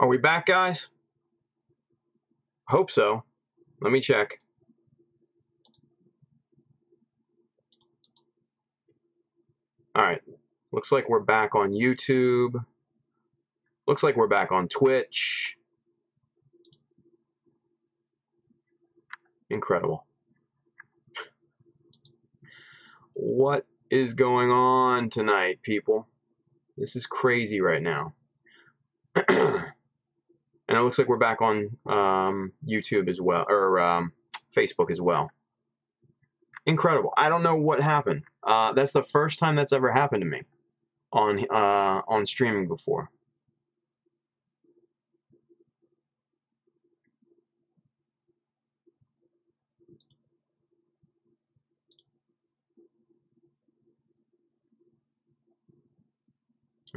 Are we back, guys? Hope so. Let me check. All right. Looks like we're back on YouTube. Looks like we're back on Twitch. Incredible. What is going on tonight, people? This is crazy right now. And it looks like we're back on YouTube as well, or Facebook as well. Incredible. I don't know what happened. That's the first time that's ever happened to me on streaming before.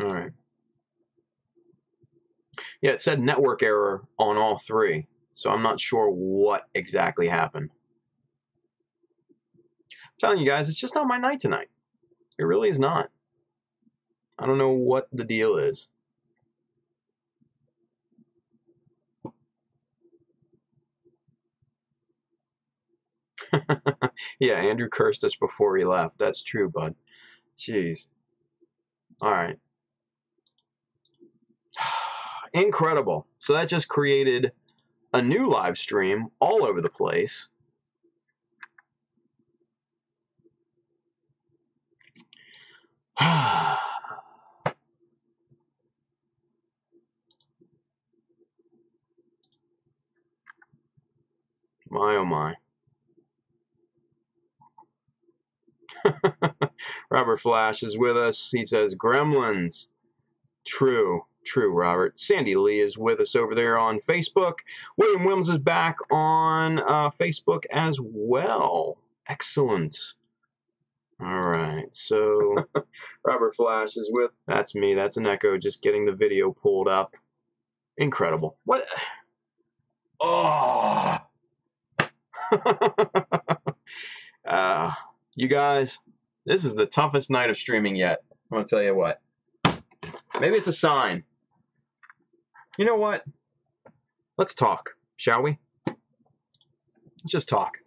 All right. Yeah, it said network error on all three, so I'm not sure what exactly happened. I'm telling you guys, it's just not my night tonight. It really is not. I don't know what the deal is. Yeah, Andrew cursed us before he left. That's true, bud. Jeez. All right. Incredible. So that just created a new live stream all over the place. My, oh my. Robert Flash is with us. He says, Gremlins. True, Robert. Sandy Lee is with us over there on Facebook. William Wilms is back on Facebook as well. Excellent. All right, so Robert Flash is with. That's me. That's an echo. Just getting the video pulled up. Incredible. What? Oh. You guys, this is the toughest night of streaming yet. I'm gonna tell you what. Maybe it's a sign. You know what? Let's talk, shall we? Let's just talk.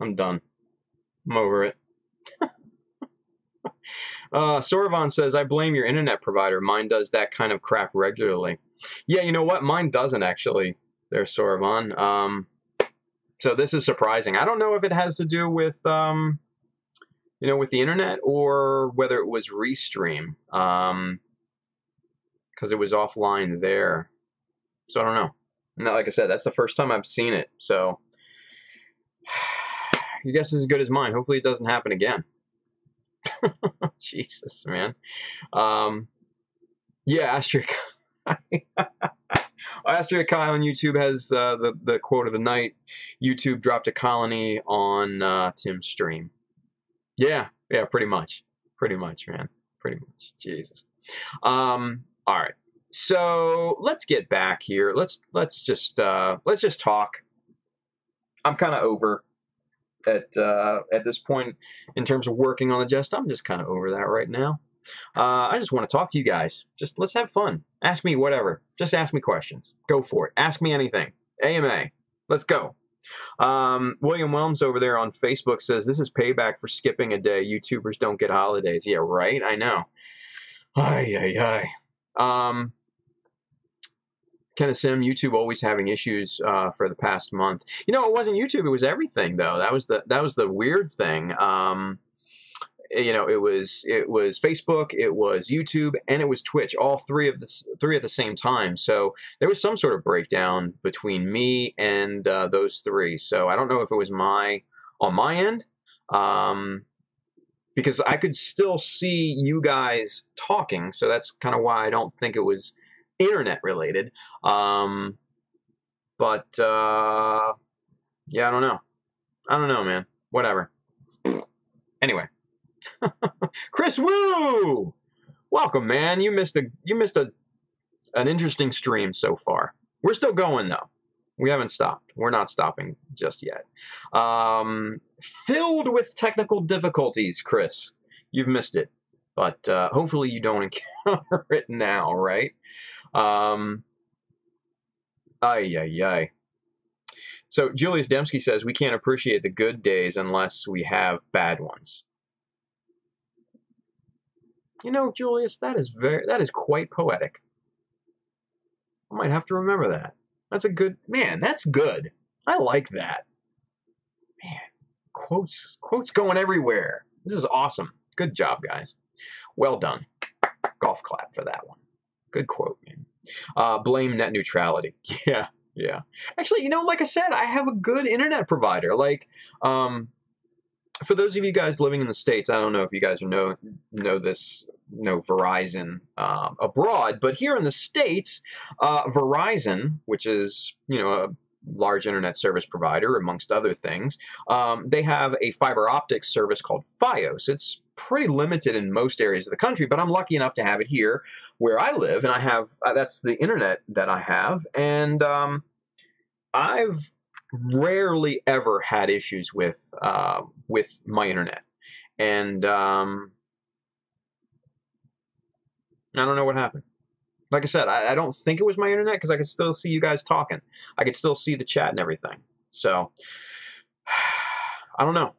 I'm done. I'm over it. Sorvon says, I blame your internet provider. Mine does that kind of crap regularly. Yeah, you know what? Mine doesn't actually. There's Sorvon. So this is surprising. I don't know if it has to do with, with the internet or whether it was Restream. Because it was offline there. So I don't know. And like I said, that's the first time I've seen it. So your guess is as good as mine. Hopefully it doesn't happen again. Jesus, man. Yeah, Asterisk. Asterisk Kyle on YouTube has the quote of the night. YouTube dropped a colony on Tim's stream. Yeah, pretty much. Pretty much, man. Pretty much. Jesus. All right. So let's get back here. Let's just talk. I'm kind of over at this point in terms of working on the Jesta. I'm just kind of over that right now. I just want to talk to you guys. Just let's have fun. Ask me whatever. Just ask me questions. Go for it. Ask me anything. AMA. Let's go. William Wilms over there on Facebook says, this is payback for skipping a day. YouTubers don't get holidays. Yeah, right? I know. Ay. Kenneth Sim, YouTube always having issues for the past month. You know, it wasn't YouTube. It was everything, though. That was the weird thing. It was Facebook, it was YouTube, and it was Twitch. All three at the same time. So there was some sort of breakdown between me and those three. So I don't know if it was on my end, because I could still see you guys talking. So that's kind of why I don't think it was internet related. Yeah, I don't know. Man. Whatever. Anyway. Chris Woo! Welcome, man. You missed an interesting stream so far. We're still going though. We haven't stopped. We're not stopping just yet. Filled with technical difficulties, Chris. You've missed it. But hopefully you don't encounter it now, right? Ay, ay, ay. So Julius Dembski says we can't appreciate the good days unless we have bad ones. You know, Julius, that is quite poetic. I might have to remember that. That's a good man. That's good. I like that. Man, quotes going everywhere. This is awesome. Good job, guys. Well done. Golf clap for that one. Good quote, man. Blame net neutrality. Yeah, yeah. Actually, you know, like I said, I have a good internet provider. Like, for those of you guys living in the States, I don't know if you guys know Verizon abroad, but here in the States, Verizon, which is, you know, a large internet service provider, amongst other things, they have a fiber optics service called Fios. It's pretty limited in most areas of the country, but I'm lucky enough to have it here where I live, and I have that's the internet that I have, and I've rarely ever had issues with my internet, and I don't know what happened. Like I said, I don't think it was my internet because I could still see you guys talking. I could still see the chat and everything. So I don't know.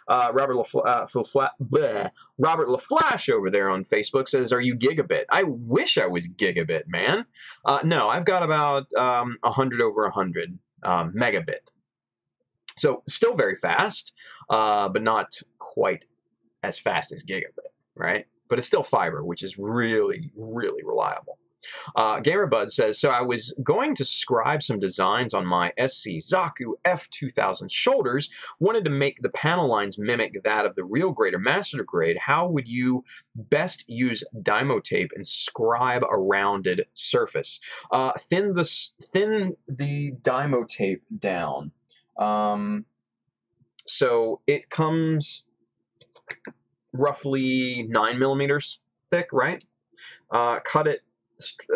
Robert LaFlash over there on Facebook says, "Are you gigabit?" I wish I was gigabit, man. No, I've got about 100 over 100 megabit. So still very fast, but not quite as fast as gigabit, right? But it's still fiber, which is really, really reliable. GamerBud says, so I was going to scribe some designs on my SC Zaku F2000 shoulders, wanted to make the panel lines mimic that of the real grade or master grade. How would you best use Dymo tape and scribe a rounded surface? Thin the Dymo tape down. So it comes roughly 9 millimeters thick, right? Cut it,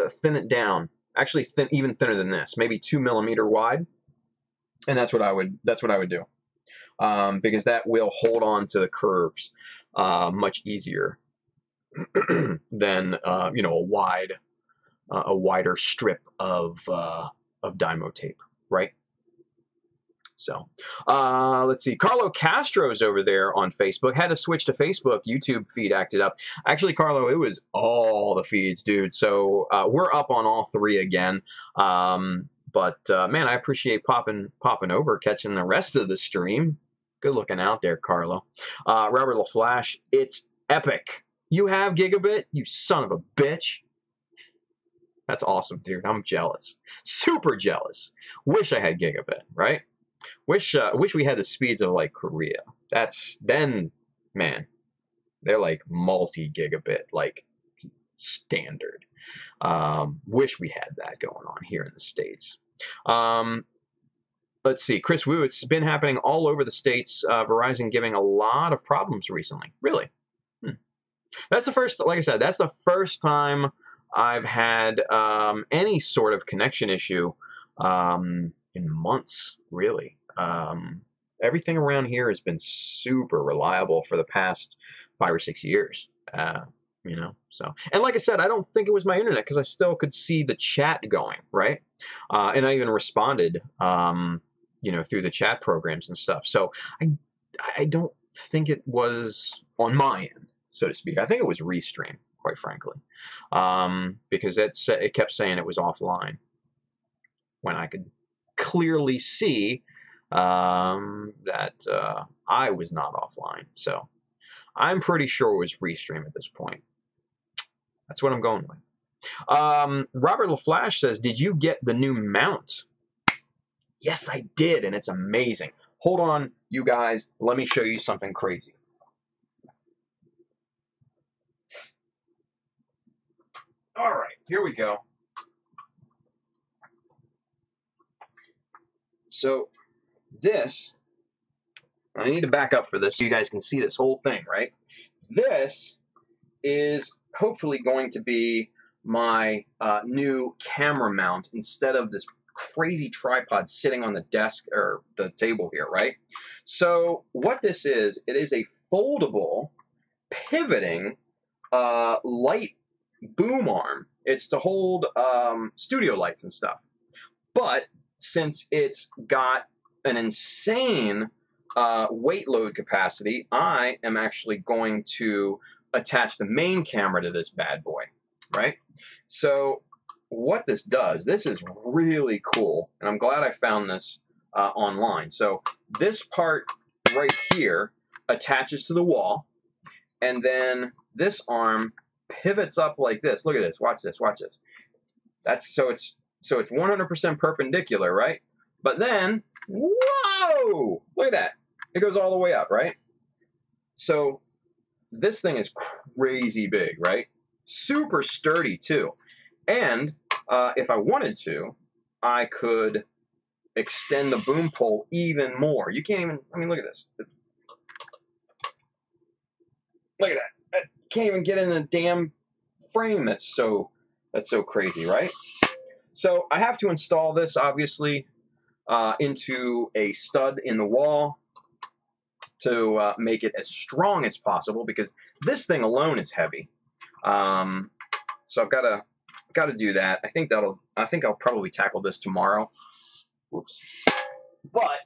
thin it down. Actually, even thinner than this, maybe 2 millimeter wide, and that's what I would do, because that will hold on to the curves much easier than you know, a wider strip of Dymo tape, right? So, let's see. Carlo Castro's over there on Facebook. Had to switch to Facebook. YouTube feed acted up. Actually, Carlo, it was all the feeds, dude. So we're up on all three again. But man, I appreciate popping over, catching the rest of the stream. Good looking out there, Carlo. Robert LaFlash, it's epic. You have gigabit, you son of a bitch. That's awesome, dude. I'm jealous. Super jealous. Wish I had gigabit, right? Wish we had the speeds of like Korea. Then, man, they're like multi-gigabit, like standard. Wish we had that going on here in the States. Let's see, Chris Wu. It's been happening all over the States. Verizon giving a lot of problems recently. Really? That's the first. Like I said, that's the first time I've had any sort of connection issue in months. Really. Everything around here has been super reliable for the past 5 or 6 years, you know, so, and like I said, I don't think it was my internet because I still could see the chat going, right? And I even responded, you know, through the chat programs and stuff. So I don't think it was on my end, so to speak. I think it was Restream, quite frankly, because it kept saying it was offline when I could clearly see that I was not offline. So I'm pretty sure it was Restream at this point. That's what I'm going with. Robert LaFlash says, did you get the new mount? Yes, I did, and it's amazing. Hold on, you guys. Let me show you something crazy. All right, here we go. So this, I need to back up for this so you guys can see this whole thing, right? This is hopefully going to be my new camera mount instead of this crazy tripod sitting on the desk or the table here, right? So what this is, it is a foldable, pivoting light boom arm It's to hold studio lights and stuff. But since it's got an insane weight load capacity, I am actually going to attach the main camera to this bad boy, right? So what this does, this is really cool, and I'm glad I found this online. So this part right here attaches to the wall, and then this arm pivots up like this. Look at this. Watch this. Watch this. That's so it's 100% perpendicular, right? But then, whoa! Look at that. It goes all the way up, right? So this thing is crazy big, right? Super sturdy too. And if I wanted to, I could extend the boom pole even more. You can't even, I mean, look at this. Look at that. I can't even get in a damn frame. That's so crazy, right? So I have to install this, obviously, into a stud in the wall to make it as strong as possible, because this thing alone is heavy. So I've got to do that. I think I'll probably tackle this tomorrow. Whoops. But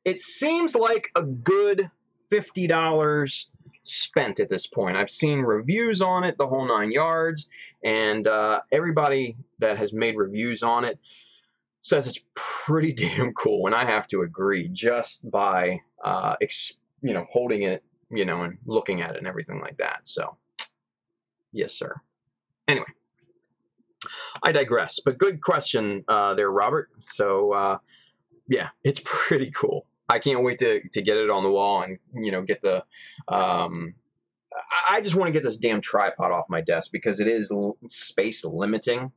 it seems like a good $50 spent at this point. I've seen reviews on it, the whole 9 yards, and everybody that has made reviews on it says it's pretty damn cool, and I have to agree just by holding it, and looking at it and everything like that. So, yes, sir. Anyway, I digress. But good question there, Robert. So, yeah, it's pretty cool. I can't wait to get it on the wall and get the. I just want to get this damn tripod off my desk because it is space limiting,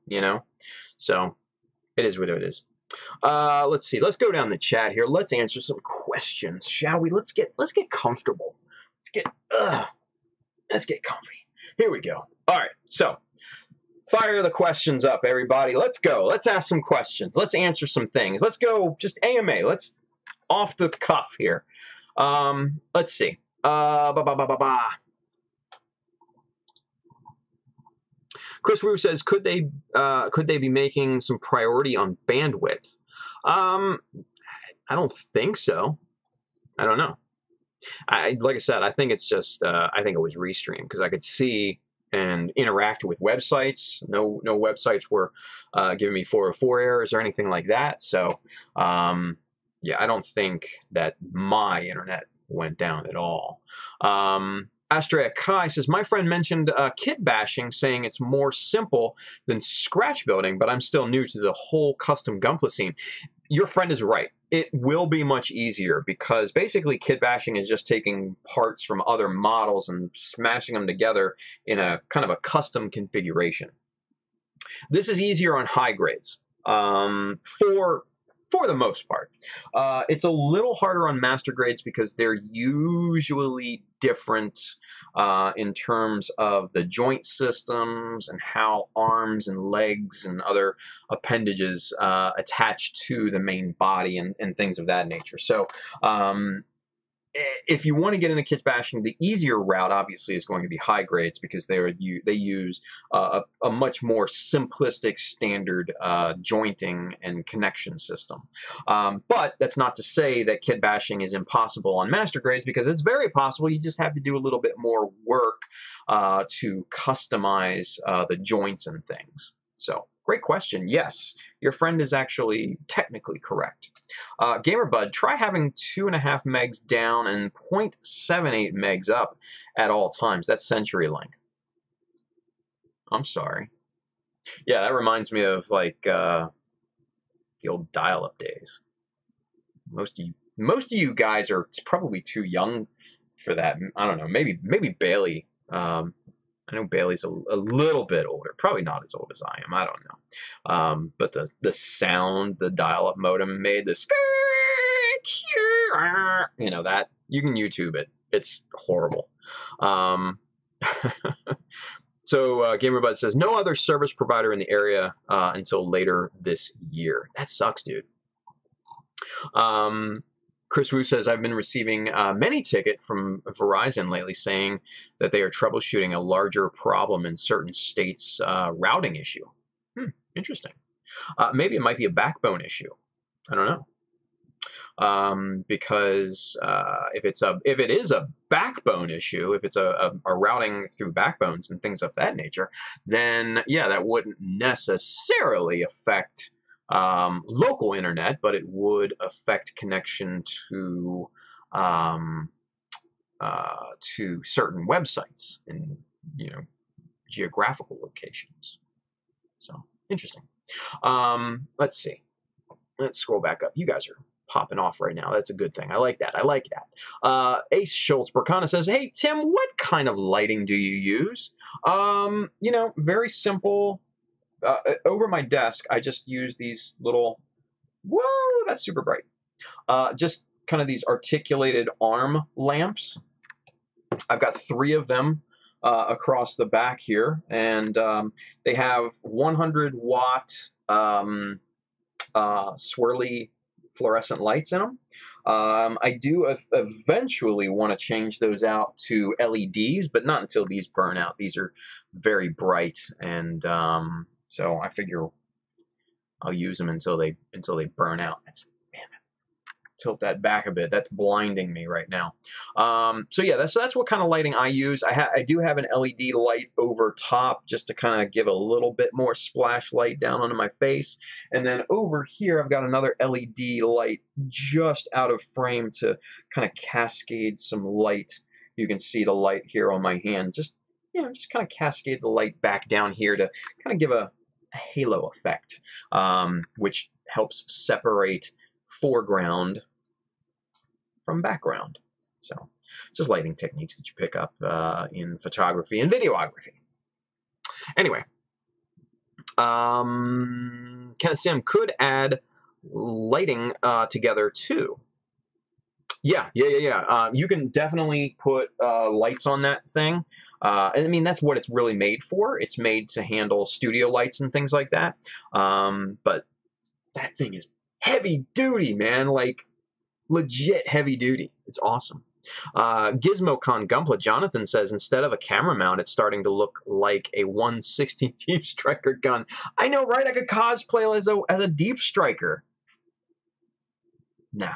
So it is what it is. Let's see. Let's go down the chat here. Let's answer some questions, shall we? Let's get comfortable. Let's get comfy. Here we go. All right. So fire the questions up, everybody. Let's go. Let's ask some questions. Let's answer some things. Let's go. Just AMA. Let's off the cuff here. Let's see. Chris Wu says, could they be making some priority on bandwidth? I don't think so. I don't know. Like I said, I think it's just I think it was Restream, because I could see and interact with websites. No websites were giving me 404 errors or anything like that. So yeah, I don't think that my internet went down at all. Astrea Kai says, my friend mentioned kit bashing, saying it's more simple than scratch building, but I'm still new to the whole custom Gunpla scene. Your friend is right. It will be much easier, because basically kit bashing is just taking parts from other models and smashing them together in a kind of a custom configuration. This is easier on high grades for the most part. It's a little harder on master grades because they're usually different in terms of the joint systems and how arms and legs and other appendages attach to the main body and things of that nature. So if you want to get into kit bashing, the easier route obviously is going to be high grades, because they use a much more simplistic standard jointing and connection system. But that's not to say that kit bashing is impossible on master grades, because it's very possible. You just have to do a little bit more work to customize the joints and things. So, great question. Yes, your friend is actually technically correct. GamerBud, try having 2.5 megs down and 0.78 megs up at all times. That's CenturyLink. I'm sorry. Yeah, that reminds me of like the old dial-up days. Most of you guys are probably too young for that. I don't know. Maybe Bailey. I know Bailey's a little bit older, probably not as old as I am. I don't know. But the sound the dial-up modem made, the that, you can YouTube it. It's horrible. So GamerBud says, no other service provider in the area until later this year. That sucks, dude. Chris Wu says, I've been receiving many tickets from Verizon lately saying that they are troubleshooting a larger problem in certain states' routing issue. Interesting. Maybe it might be a backbone issue. I don't know. Because if it is a backbone issue, if it's a routing through backbones and things of that nature, then yeah, that wouldn't necessarily affect local internet, but it would affect connection to certain websites in geographical locations. So interesting. Let's see. Let's scroll back up. You guys are popping off right now. That's a good thing. I like that. I like that. Ace Schultz Burkana says, hey, Tim, what kind of lighting do you use? Very simple. Over my desk, I just use these little, whoa, that's super bright. Just kind of these articulated arm lamps. I've got 3 of them across the back here, and they have 100-watt swirly fluorescent lights in them. I do eventually want to change those out to LEDs, but not until these burn out. These are very bright, and so I figure I'll use them until they burn out. Tilt that back a bit. That's blinding me right now. So yeah, that's what kind of lighting I use. I do have an LED light over top just to kind of give a little bit more splash light down onto my face. And then over here, I've got another LED light just out of frame to kind of cascade some light. You can see the light here on my hand. Just kind of cascade the light back down here to kind of give a halo effect, which helps separate foreground from background. So just lighting techniques that you pick up in photography and videography. Anyway, Kenneth Sim could add lighting together too. Yeah. You can definitely put lights on that thing. And I mean, that's what it's really made for. It's made to handle studio lights and things like that. But that thing is heavy duty, man. Like, legit heavy duty. It's awesome. GizmoCon Gumpla Jonathan says, instead of a camera mount, it's starting to look like a 1/16 Deep Striker gun. I know, right? I could cosplay as a Deep Striker. No,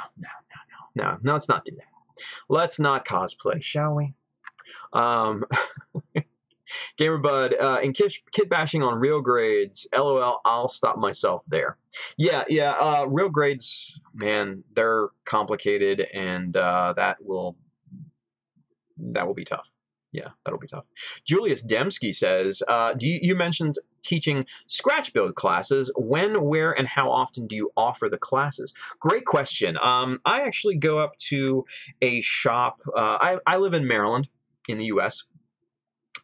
let's not do that. Let's not cosplay, shall we? GamerBud, in kid bashing on real grades, LOL, I'll stop myself there. Yeah, real grades, man, they're complicated, and that will be tough. Yeah, that'll be tough. Julius Dembski says, you mentioned teaching Scratch build classes. When, where, and how often do you offer the classes? Great question. I actually go up to a shop. I live in Maryland in the U.S.,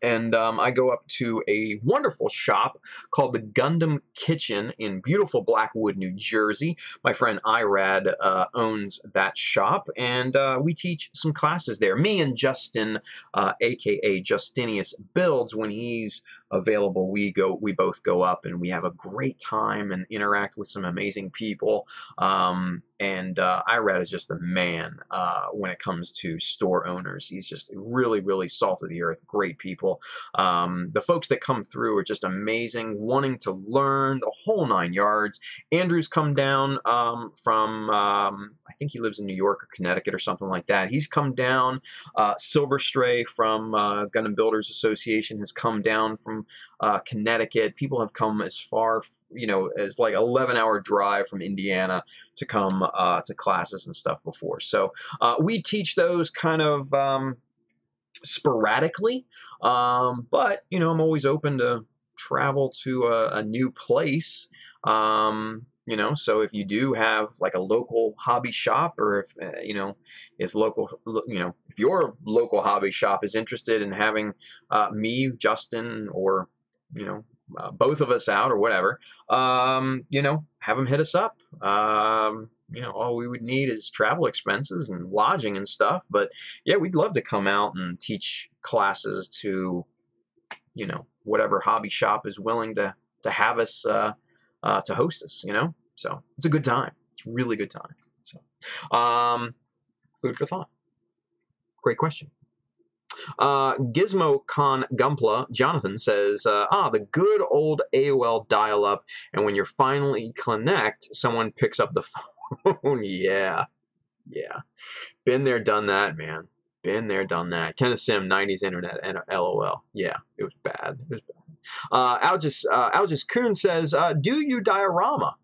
and I go up to a wonderful shop called the Gundam Kitchen in beautiful Blackwood, New Jersey. My friend Irad owns that shop, and we teach some classes there. Me and Justin, a.k.a. Justinius Builds, when he's available, we both go up and we have a great time and interact with some amazing people. And Irad is just the man when it comes to store owners. He's just really, really salt of the earth, great people. The folks that come through are just amazing, wanting to learn the whole 9 yards. Andrew's come down from, I think he lives in New York or Connecticut or something like that. He's come down. Silver Stray from Gundam Builders Association has come down from Connecticut. People have come as far, as like 11-hour drive from Indiana to come to classes and stuff before. So we teach those kind of sporadically, but I'm always open to travel to a new place. So if you do have like a local hobby shop, or if your local hobby shop is interested in having me, Justin, or both of us out or whatever, have them hit us up. All we would need is travel expenses and lodging and stuff. But yeah, we'd love to come out and teach classes to, whatever hobby shop is willing to have us, to host us, So it's a good time. It's a really good time. So, Food for thought. Great question. Gizmo Con Gumpla Jonathan says, the good old AOL dial-up, and when you're finally connect, someone picks up the phone. Yeah. Been there, done that, man. Been there, done that. Kenneth Sim, 90s internet, and LOL. Yeah, it was bad. Algis Kuhn says, do you diorama?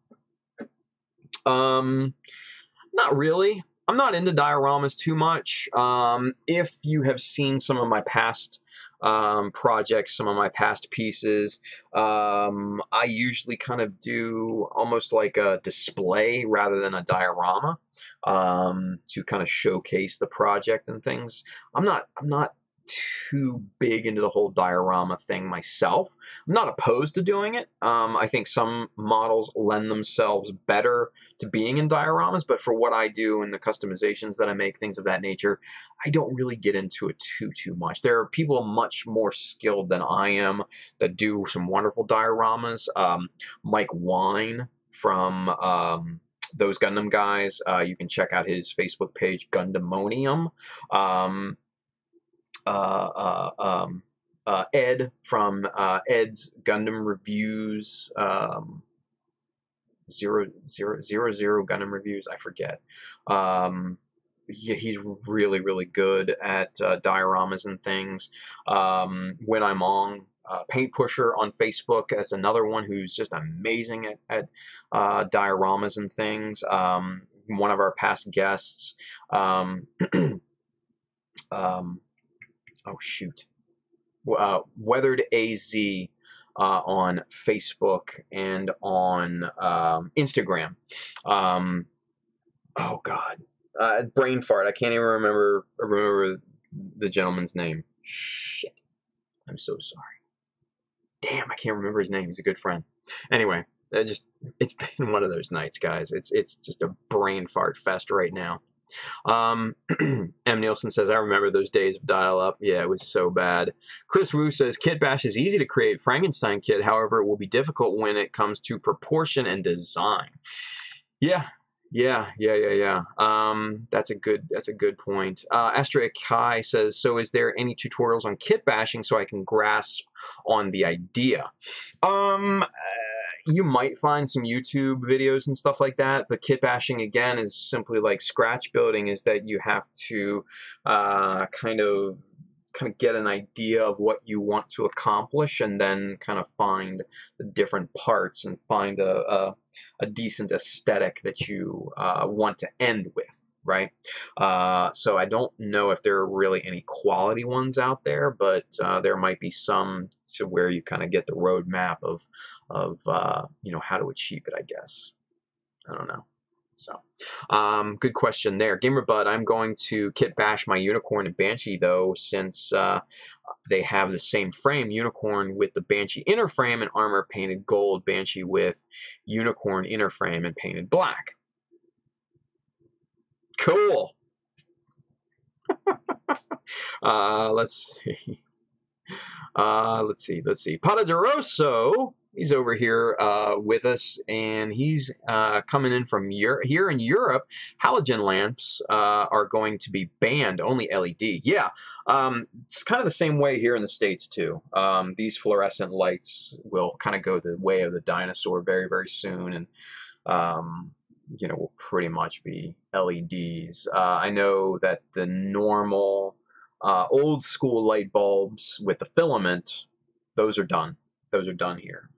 Not really. I'm not into dioramas too much. If you have seen some of my past projects, some of my past pieces, I usually kind of do almost like a display rather than a diorama, to kind of showcase the project and things. I'm not too big into the whole diorama thing myself. I'm not opposed to doing it. I think some models lend themselves better to being in dioramas, but for what I do and the customizations that I make, things of that nature, I don't really get into it too much. There are people much more skilled than I am that do some wonderful dioramas. Mike Wine from Those Gundam Guys, you can check out his Facebook page, Gundamonium. Ed from Ed's Gundam Reviews, 000 Gundam Reviews, I forget. He's really good at dioramas and things. When I'm on Paint Pusher on Facebook, as another one who's just amazing at dioramas and things. One of our past guests. Oh shoot, Weathered AZ on Facebook and on Instagram. Oh God, brain fart. I can't even remember the gentleman's name. Shit, I'm so sorry. Damn, I can't remember his name. He's a good friend. Anyway, it's been one of those nights, guys. It's just a brain fart fest right now. M. Nielsen says, I remember those days of dial-up. Yeah, it was so bad. Chris Wu says, Kit Bash is easy to create Frankenstein kit. However, it will be difficult when it comes to proportion and design. Yeah. That's a good point. Astria Kai says, so is there any tutorials on kit bashing so I can grasp on the idea? You might find some YouTube videos and stuff like that, but kit bashing, again, is simply like scratch building, is that you have to kind of get an idea of what you want to accomplish and then kind of find the different parts and find a decent aesthetic that you want to end with, right? So I don't know if there are really any quality ones out there, but there might be some to where you kind of get the roadmap of how to achieve it, I guess. I don't know. So, good question there. Gamer Bud, I'm going to kit bash my Unicorn and Banshee, though, since they have the same frame. Unicorn with the Banshee inner frame and armor painted gold. Banshee with Unicorn inner frame and painted black. Cool. Let's see. Let's see. Pata de Rosso, he's over here with us, and he's coming in from here in Europe. Halogen lamps are going to be banned, only LED. Yeah, it's kind of the same way here in the States too. These fluorescent lights will kind of go the way of the dinosaur very soon, and will pretty much be LEDs. I know that the normal old school light bulbs with the filament, those are done. Those are done here.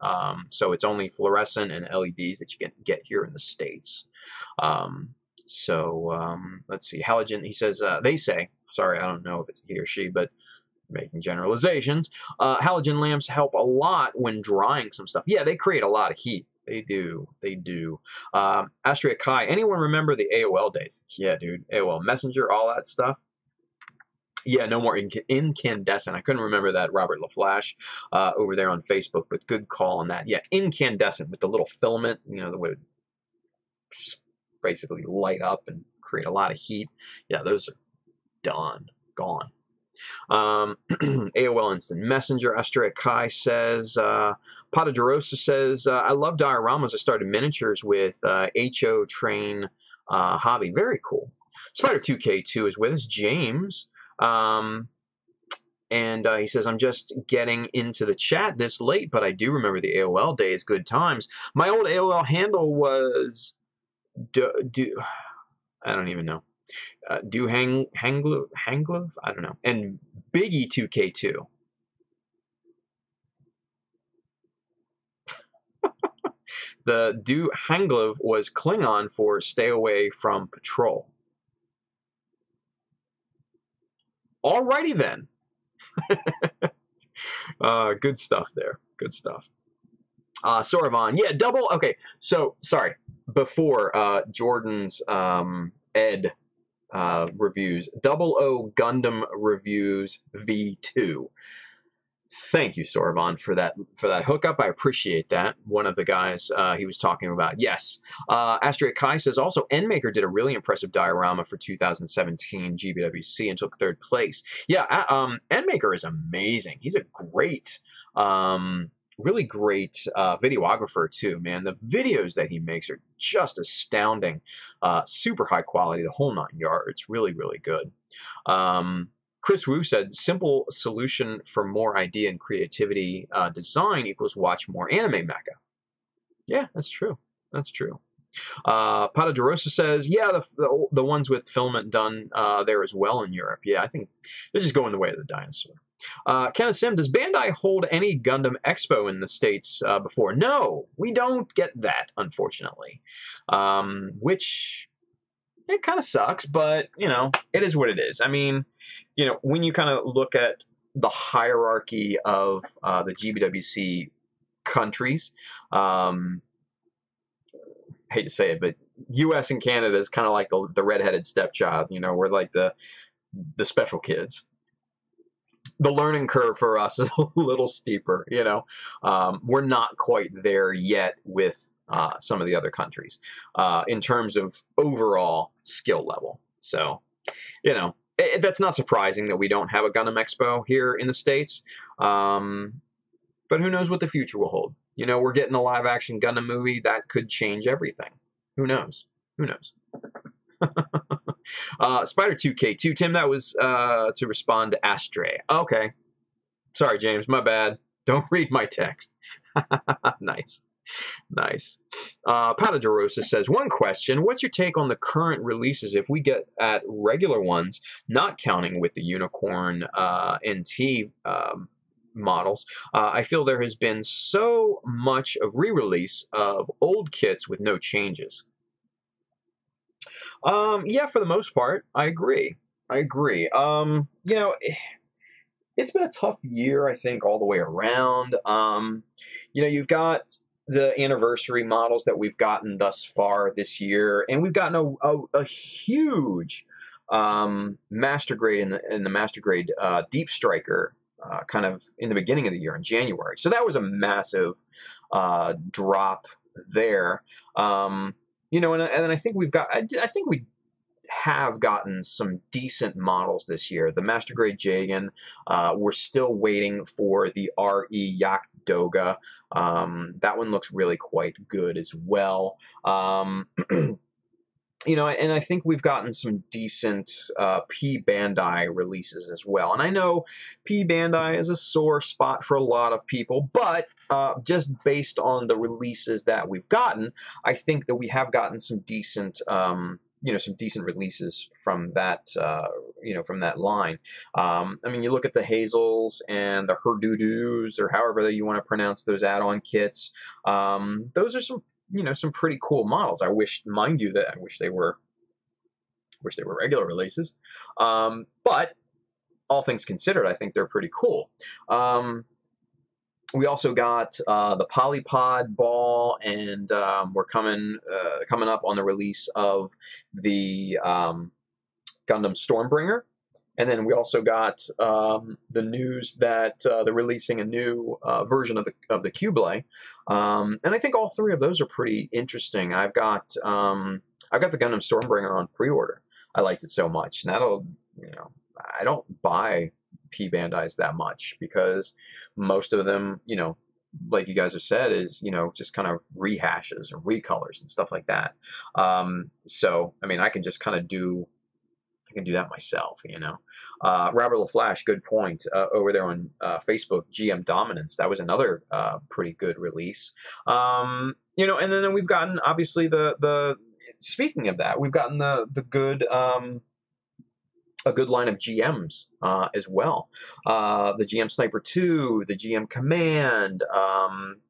So it's only fluorescent and LEDs that you can get here in the States. Let's see. Halogen, he says, they say, sorry, I don't know if it's he or she, but making generalizations. Halogen lamps help a lot when drying some stuff. Yeah, they create a lot of heat. They do. Astria Kai, anyone remember the AOL days? Yeah, dude. AOL Messenger, all that stuff. Yeah, no more incandescent. I couldn't remember that, Robert LaFlash, over there on Facebook, but good call on that. Yeah, incandescent with the little filament, that would basically light up and create a lot of heat. Yeah, those are done, gone. AOL Instant Messenger, Astria Kai says, Pata de Rosa says, I love dioramas. I started miniatures with HO Train Hobby. Very cool. Spider 2K2 is with us. James. And he says, I'm just getting into the chat this late, but I do remember the AOL days, good times. My old AOL handle was I don't even know. Hanglove? I don't know. And Biggie 2K2. The Do Hanglove was Klingon for stay away from patrol. Alrighty then. Good stuff there. Good stuff. Soravan. Yeah, double. Okay, so, sorry. Before Jordan's Ed reviews, 00 Gundam Reviews V2. Thank you, Soravan, for that hookup. I appreciate that. One of the guys he was talking about. Yes. Astrid Kai says, also, Endmaker did a really impressive diorama for 2017 GBWC and took 3rd place. Yeah, Endmaker is amazing. He's a great, really great videographer, too, man. The videos that he makes are just astounding. Super high quality, the whole 9 yards. Really, really good. Chris Wu said, simple solution for more idea and creativity design equals watch more anime mecha. Yeah, that's true. That's true. Pata DeRosa says, yeah, the ones with filament done there as well in Europe. Yeah, I think they're just going the way of the dinosaur. Kenneth Sim, does Bandai hold any Gundam Expo in the States before? No, we don't get that, unfortunately. Which... it kind of sucks, but, you know, it is what it is. I mean, you know, when you kind of look at the hierarchy of the GBWC countries, hate to say it, but U.S. and Canada is kind of like the redheaded stepchild. You know, we're like the special kids. The learning curve for us is a little steeper, you know. We're not quite there yet with some of the other countries in terms of overall skill level. So, you know, that's not surprising that we don't have a Gundam Expo here in the States. But who knows what the future will hold? You know, we're getting a live-action Gundam movie. That could change everything. Who knows? Who knows? Spider 2K2. Tim, that was to respond to Astray. Okay. Sorry, James. My bad. Don't read my text. Nice. Nice. Pata DeRosa says, one question. What's your take on the current releases if we get at regular ones, not counting with the Unicorn NT models? I feel there has been so much of re-release of old kits with no changes. Yeah, for the most part, I agree. You know, it's been a tough year, I think, all the way around. You know, you've got the anniversary models that we've gotten thus far this year, and we've gotten a huge master grade in the master grade Deep Striker kind of in the beginning of the year in January. So that was a massive drop there. You know, and I think we've got, I think we have gotten some decent models this year. The Master Grade Jagan, we're still waiting for the RE Yak Doga. That one looks really quite good as well. You know, and I think we've gotten some decent P Bandai releases as well. And I know P Bandai is a sore spot for a lot of people, but just based on the releases that we've gotten, I think that we have gotten some decent, you know, some decent releases from that, you know, from that line. I mean, you look at the Hazels and the Herdudus, or however you want to pronounce those add-on kits. Those are some, you know, some pretty cool models. I wish, mind you, that I wish they were regular releases. But all things considered, I think they're pretty cool. We also got the Polypod ball, and we're coming up on the release of the Gundam Stormbringer. And then we also got the news that they're releasing a new version of the Cublé, and I think all three of those are pretty interesting. I've got the Gundam Stormbringer on pre-order. I liked it so much, and that'll, you know, I don't buy P Bandais that much because most of them, you know, like you guys have said, is, you know, just kind of rehashes or recolors and stuff like that. So I mean, I can just kind of do I can do that myself, you know. Robert LaFlash, good point. Over there on Facebook, GM Dominance, that was another pretty good release. You know, and then we've gotten, obviously, the speaking of that, we've gotten the good a good line of GMs as well. The GM Sniper 2, the GM Command,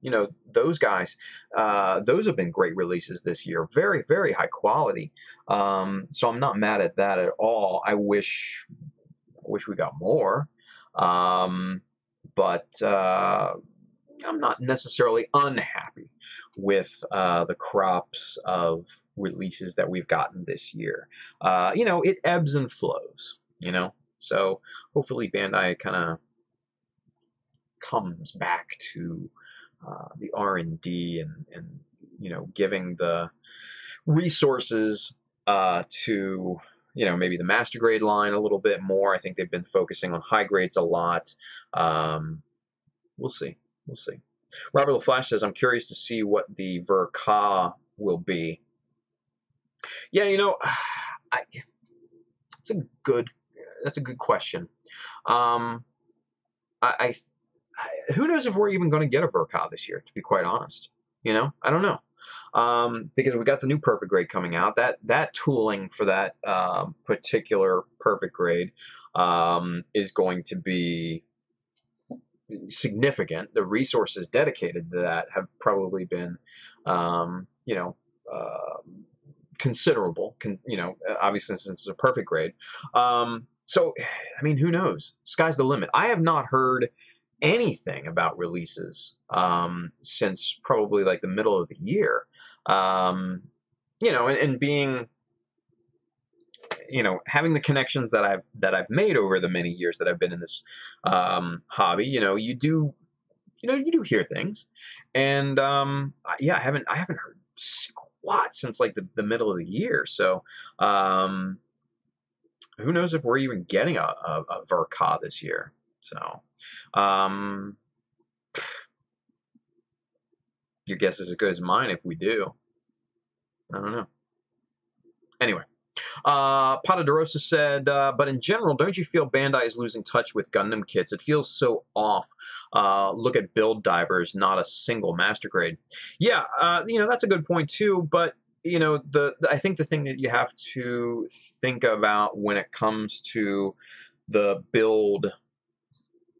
you know, those guys, those have been great releases this year. Very, very high quality. So I'm not mad at that at all. I wish we got more. But I'm not necessarily unhappy with the crops of releases that we've gotten this year. You know, it ebbs and flows, you know, so hopefully Bandai kind of comes back to the R&D and, you know, giving the resources to, you know, maybe the master grade line a little bit more. I think they've been focusing on high grades a lot. We'll see. We'll see. Robert LaFlash says, I'm curious to see what the Verka will be. Yeah, you know, that's a good question. Who knows if we're even going to get a Verka this year, to be quite honest. You know, I don't know. Because we got the new perfect grade coming out. That tooling for that particular perfect grade is going to be significant. The resources dedicated to that have probably been, you know, considerable. You know, obviously since it's a perfect grade. So, I mean, who knows? Sky's the limit. I have not heard anything about releases since probably like the middle of the year. You know, and being, you know, having the connections that I've made over the many years that I've been in this hobby, you know, you do hear things, and yeah, I haven't heard squat since like the middle of the year. So who knows if we're even getting a Verka this year? So your guess is as good as mine if we do. I don't know. Anyway. Patadorosa said, but in general, don't you feel Bandai is losing touch with Gundam kits? It feels so off. Look at Build Divers, not a single master grade. Yeah, you know, that's a good point too, but, you know, I think the thing that you have to think about when it comes to the Build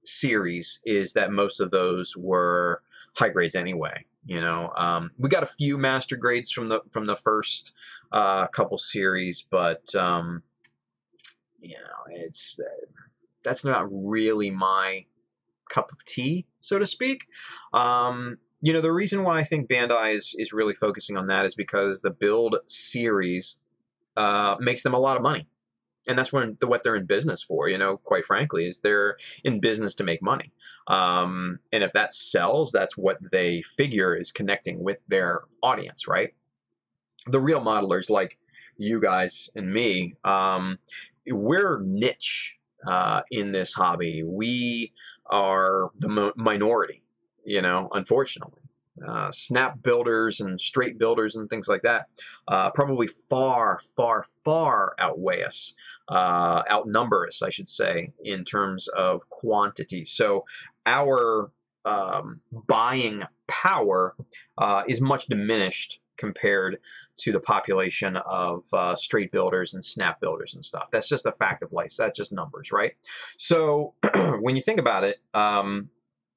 series is that most of those were high grades anyway. You know, we got a few master grades from the first couple series, but you know, that's not really my cup of tea, so to speak. You know, the reason why I think Bandai is really focusing on that is because the Build series makes them a lot of money. And that's what they're in business for, you know, quite frankly, is they're in business to make money. And if that sells, that's what they figure is connecting with their audience, right? The real modelers like you guys and me, we're niche in this hobby. We are the minority, you know, unfortunately. Snap builders and straight builders and things like that probably far, far, far outweigh us, outnumber us, I should say, in terms of quantity. So our buying power is much diminished compared to the population of straight builders and snap builders and stuff. That's just a fact of life. That's just numbers, right? So when you think about it,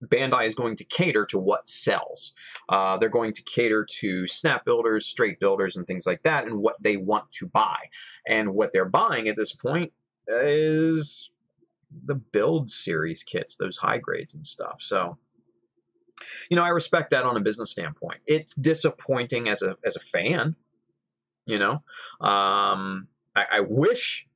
Bandai is going to cater to what sells. They're going to cater to snap builders, straight builders, and things like that, and what they want to buy. And what they're buying at this point is the Build series kits, those high grades and stuff. So, you know, I respect that on a business standpoint. It's disappointing as a fan, you know. I wish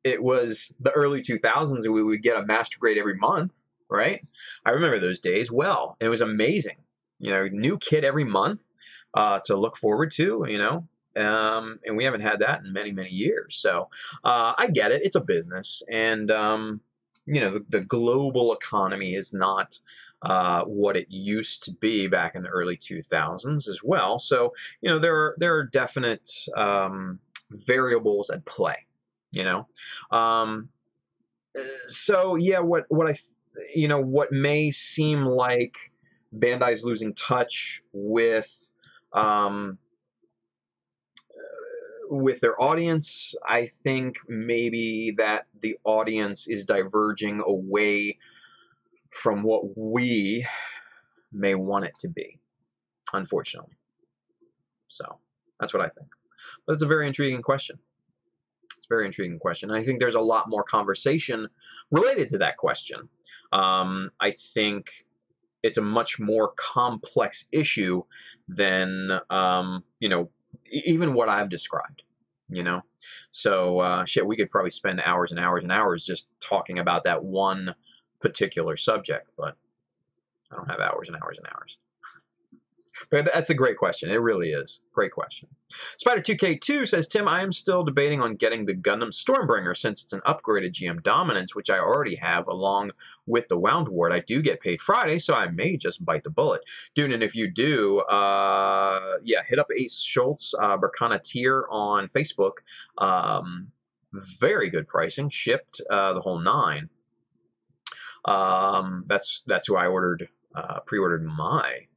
it was the early 2000s and we would get a master grade every month. Right? I remember those days well. It was amazing. You know, new kit every month to look forward to, you know, and we haven't had that in many, many years. So I get it. It's a business. And, you know, the global economy is not what it used to be back in the early 2000s as well. So, you know, there are definite variables at play. you know. So yeah, what what may seem like Bandai's losing touch um, with their audience, I think maybe that the audience is diverging away from what we may want it to be, unfortunately. So that's what I think. But it's a very intriguing question. It's a very intriguing question. And I think there's a lot more conversation related to that question. I think it's a much more complex issue than, even what I've described, So, shit, we could probably spend hours and hours and hours just talking about that one particular subject, but I don't have hours and hours and hours. But that's a great question. It really is. Great question. Spider2K2 says, Tim, I am still debating on getting the Gundam Stormbringer since it's an upgraded GM Dominance, which I already have along with the Wound Ward. I do get paid Friday, so I may just bite the bullet. Dude, and if you do, hit up Ace Schultz, Berkana Tier on Facebook. Very good pricing. Shipped the whole 9. That's who I pre-ordered my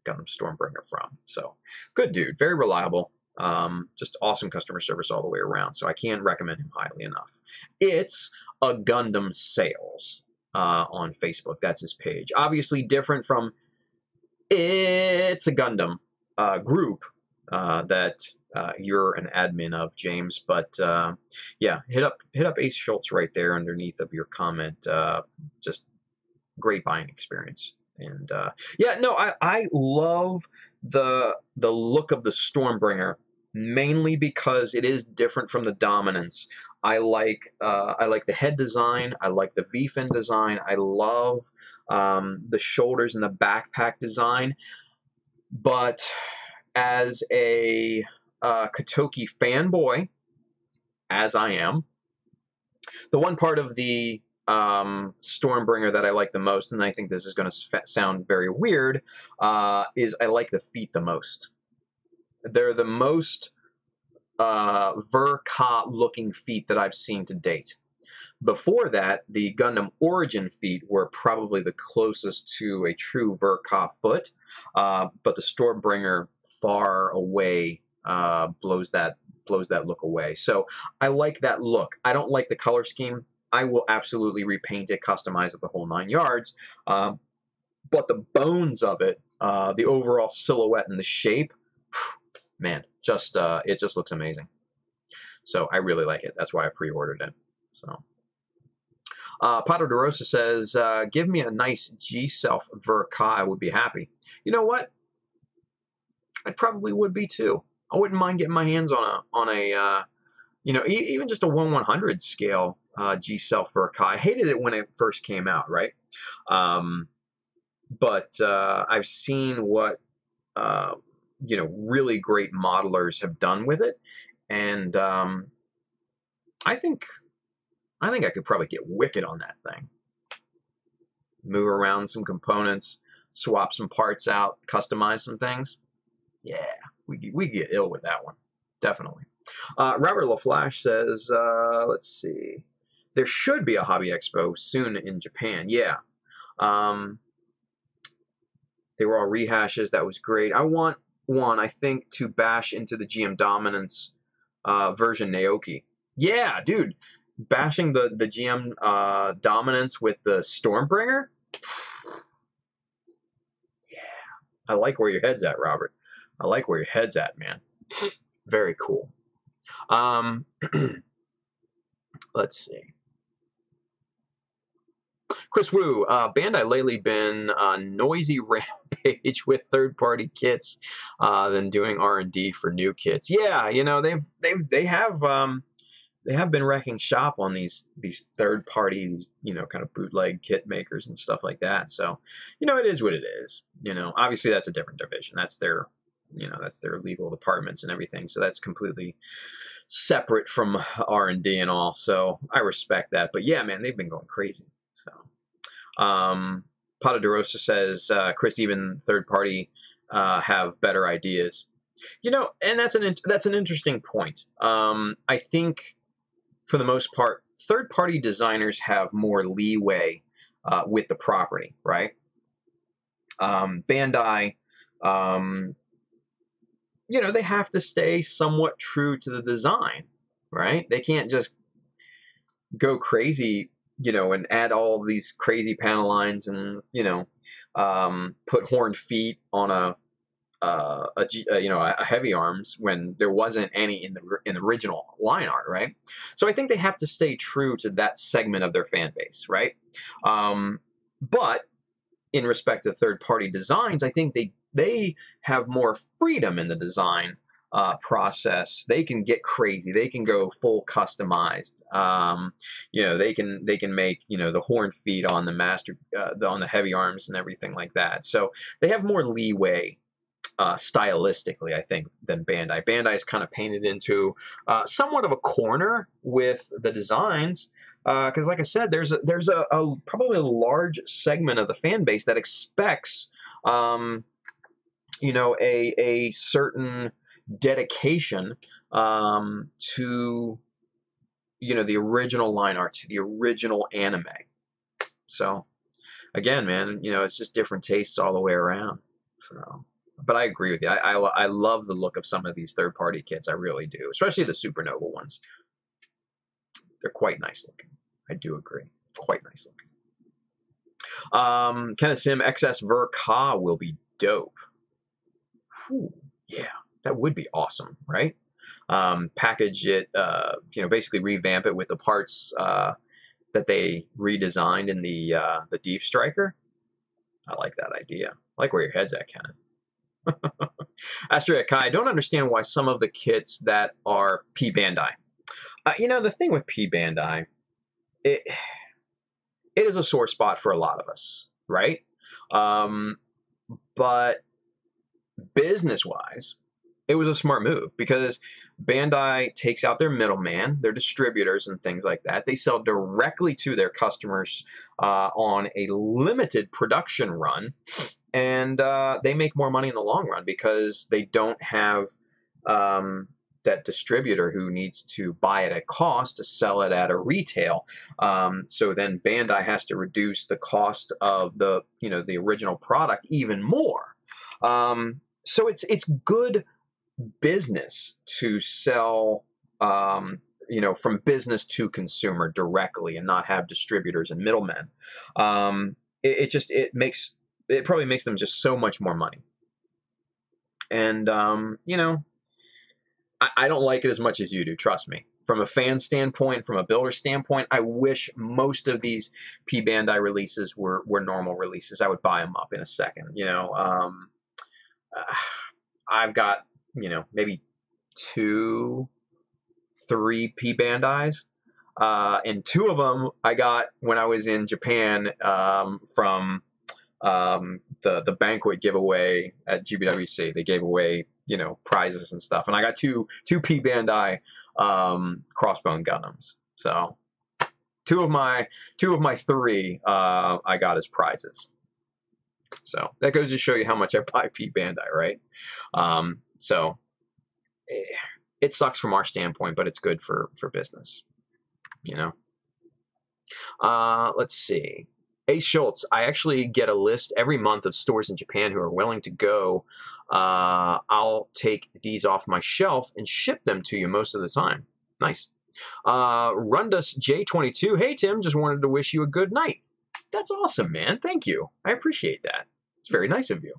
Gundam Stormbringer from. So good dude, very reliable, just awesome customer service all the way around. So I can't recommend him highly enough. It's a Gundam Sales on Facebook. That's his page. Obviously different from It's a Gundam group that you're an admin of, James. But yeah, hit up Ace Schultz right there underneath of your comment. Just great buying experience. And I love the look of the Stormbringer, mainly because it is different from the Dominance. I like the head design. I like the V-fin design. I love the shoulders and the backpack design. But as a Kotoki fanboy, as I am, the one part of the Stormbringer that I like the most, and I think this is going to sound very weird, is I like the feet the most. They're the most Ver-Ka looking feet that I've seen to date. Before that, the Gundam Origin feet were probably the closest to a true Ver-Ka foot, but the Stormbringer far away blows that look away. So I like that look. I don't like the color scheme. I will absolutely repaint it, customize it the whole 9 yards. But the bones of it, the overall silhouette and the shape, man, it just looks amazing. So I really like it. That's why I pre-ordered it. So, Pato de Rosa says, give me a nice G-Self Ver-Ka, I would be happy. You know what? I probably would be too. I wouldn't mind getting my hands on a even just a 1/100 scale G-Self Ver-Ka. I hated it when it first came out, right? But I've seen what really great modelers have done with it, and I think I could probably get wicked on that thing. Move around some components, swap some parts out, customize some things. Yeah, we get ill with that one, definitely. Robert LaFlash says, let's see, there should be a Hobby Expo soon in Japan. Yeah. They were all rehashes. That was great. I want one, I think, to bash into the GM Dominance version Naoki. Yeah, dude. Bashing the GM Dominance with the Stormbringer? Yeah. I like where your head's at, Robert. I like where your head's at, man. Very cool. Let's see. Chris Wu, Bandai lately been noisy rampage with third-party kits than doing R&D for new kits. Yeah, they have been wrecking shop on these third parties, kind of bootleg kit makers and stuff like that. So, it is what it is. Obviously that's a different division. That's their legal departments and everything. So that's completely separate from R&D and all. So I respect that. But yeah, man, they've been going crazy. So, Pata de Rosa says, Chris, even third party have better ideas. And that's an interesting point. I think for the most part, third-party designers have more leeway with the property, right? Bandai, you know, they have to stay somewhat true to the design, right? They can't just go crazy, you know, and add all these crazy panel lines and, you know, put horned feet on a heavy arms when there wasn't any in the original line art, right? So I think they have to stay true to that segment of their fan base, right? But in respect to third-party designs, I think they have more freedom in the design process. They can get crazy. They can go full customized. You know, they can make, you know, the horn feet on the master on the heavy arms and everything like that. So they have more leeway stylistically, I think, than Bandai. Bandai is kind of painted into somewhat of a corner with the designs. Because, like I said, there's a probably a large segment of the fan base that expects, you know, a certain dedication to, you know, the original line art, to the original anime. So, again, man, you know, it's just different tastes all the way around. So, but I agree with you. I love the look of some of these third-party kits. I really do, especially the Supernova ones. They're quite nice looking. I do agree. Quite nice looking. Kenneth Sim XS Ver Ka will be dope. Whew, yeah, that would be awesome, right? Package it, you know, basically revamp it with the parts that they redesigned in the Deep Striker. I like that idea. I like where your head's at, Kenneth. Astria Kai, I don't understand why some of the kits that are P Bandai. You know, the thing with P Bandai, it is a sore spot for a lot of us, right? But business-wise, it was a smart move because Bandai takes out their middleman, their distributors and things like that. They sell directly to their customers on a limited production run, and they make more money in the long run because they don't have that distributor who needs to buy it at cost to sell it at a retail. So then Bandai has to reduce the cost of the, you know, the original product even more. So it's good business to sell, you know, from business to consumer directly and not have distributors and middlemen. It probably makes them just so much more money. And, you know, I don't like it as much as you do, trust me. From a fan standpoint, from a builder standpoint, I wish most of these P Bandai releases were normal releases. I would buy them up in a second, you know. I've got, you know, maybe 2, 3 P Bandais. And 2 of them I got when I was in Japan from the banquet giveaway at GBWC. They gave away, you know, prizes and stuff, and I got two P Bandai Crossbone Gundams. So 2 of my 3 I got as prizes. So that goes to show you how much I buy P Bandai, right? So it sucks from our standpoint, but it's good for business, you know. Let's see. Ace Schultz, I actually get a list every month of stores in Japan who are willing to go. I'll take these off my shelf and ship them to you most of the time. Nice. Rundus J22, hey Tim, just wanted to wish you a good night. That's awesome, man. Thank you. I appreciate that. It's very nice of you.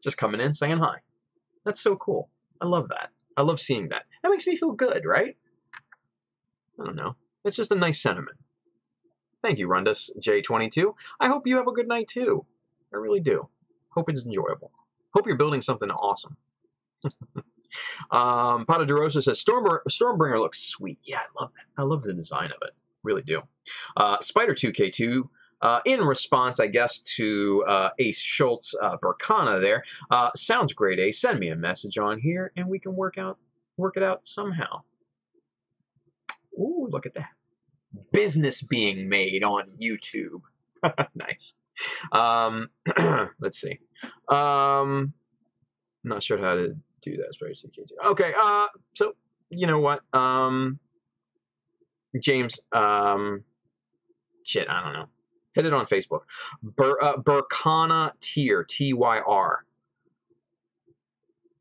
Just coming in, saying hi. That's so cool. I love that. I love seeing that. That makes me feel good, right? I don't know. It's just a nice sentiment. Thank you, Rundus J22. I hope you have a good night, too. I really do. Hope it's enjoyable. Hope you're building something awesome. Pata DeRosa says, Stormbringer looks sweet. Yeah, I love that. I love the design of it. Really do. Spider2K2, in response, I guess, to Ace Schultz Burkana there, sounds great, Ace. Send me a message on here, and we can work it out somehow. Ooh, look at that. Business being made on YouTube. Nice. Let's see. Not sure how to do that. Okay, so you know what? James, shit, I don't know. Hit it on Facebook. Burkana Tier, Tyr.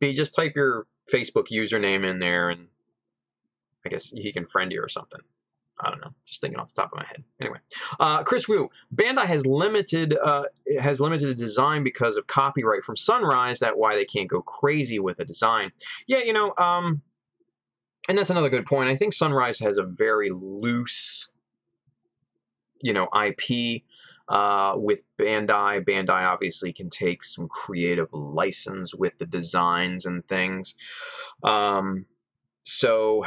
You just type your Facebook username in there, and I guess he can friend you or something. I don't know. Just thinking off the top of my head. Anyway, Chris Wu, Bandai has limited design because of copyright from Sunrise. That's why they can't go crazy with the design. Yeah, you know, and that's another good point. I think Sunrise has a very loose, you know, IP. With Bandai, Bandai obviously can take some creative license with the designs and things. So,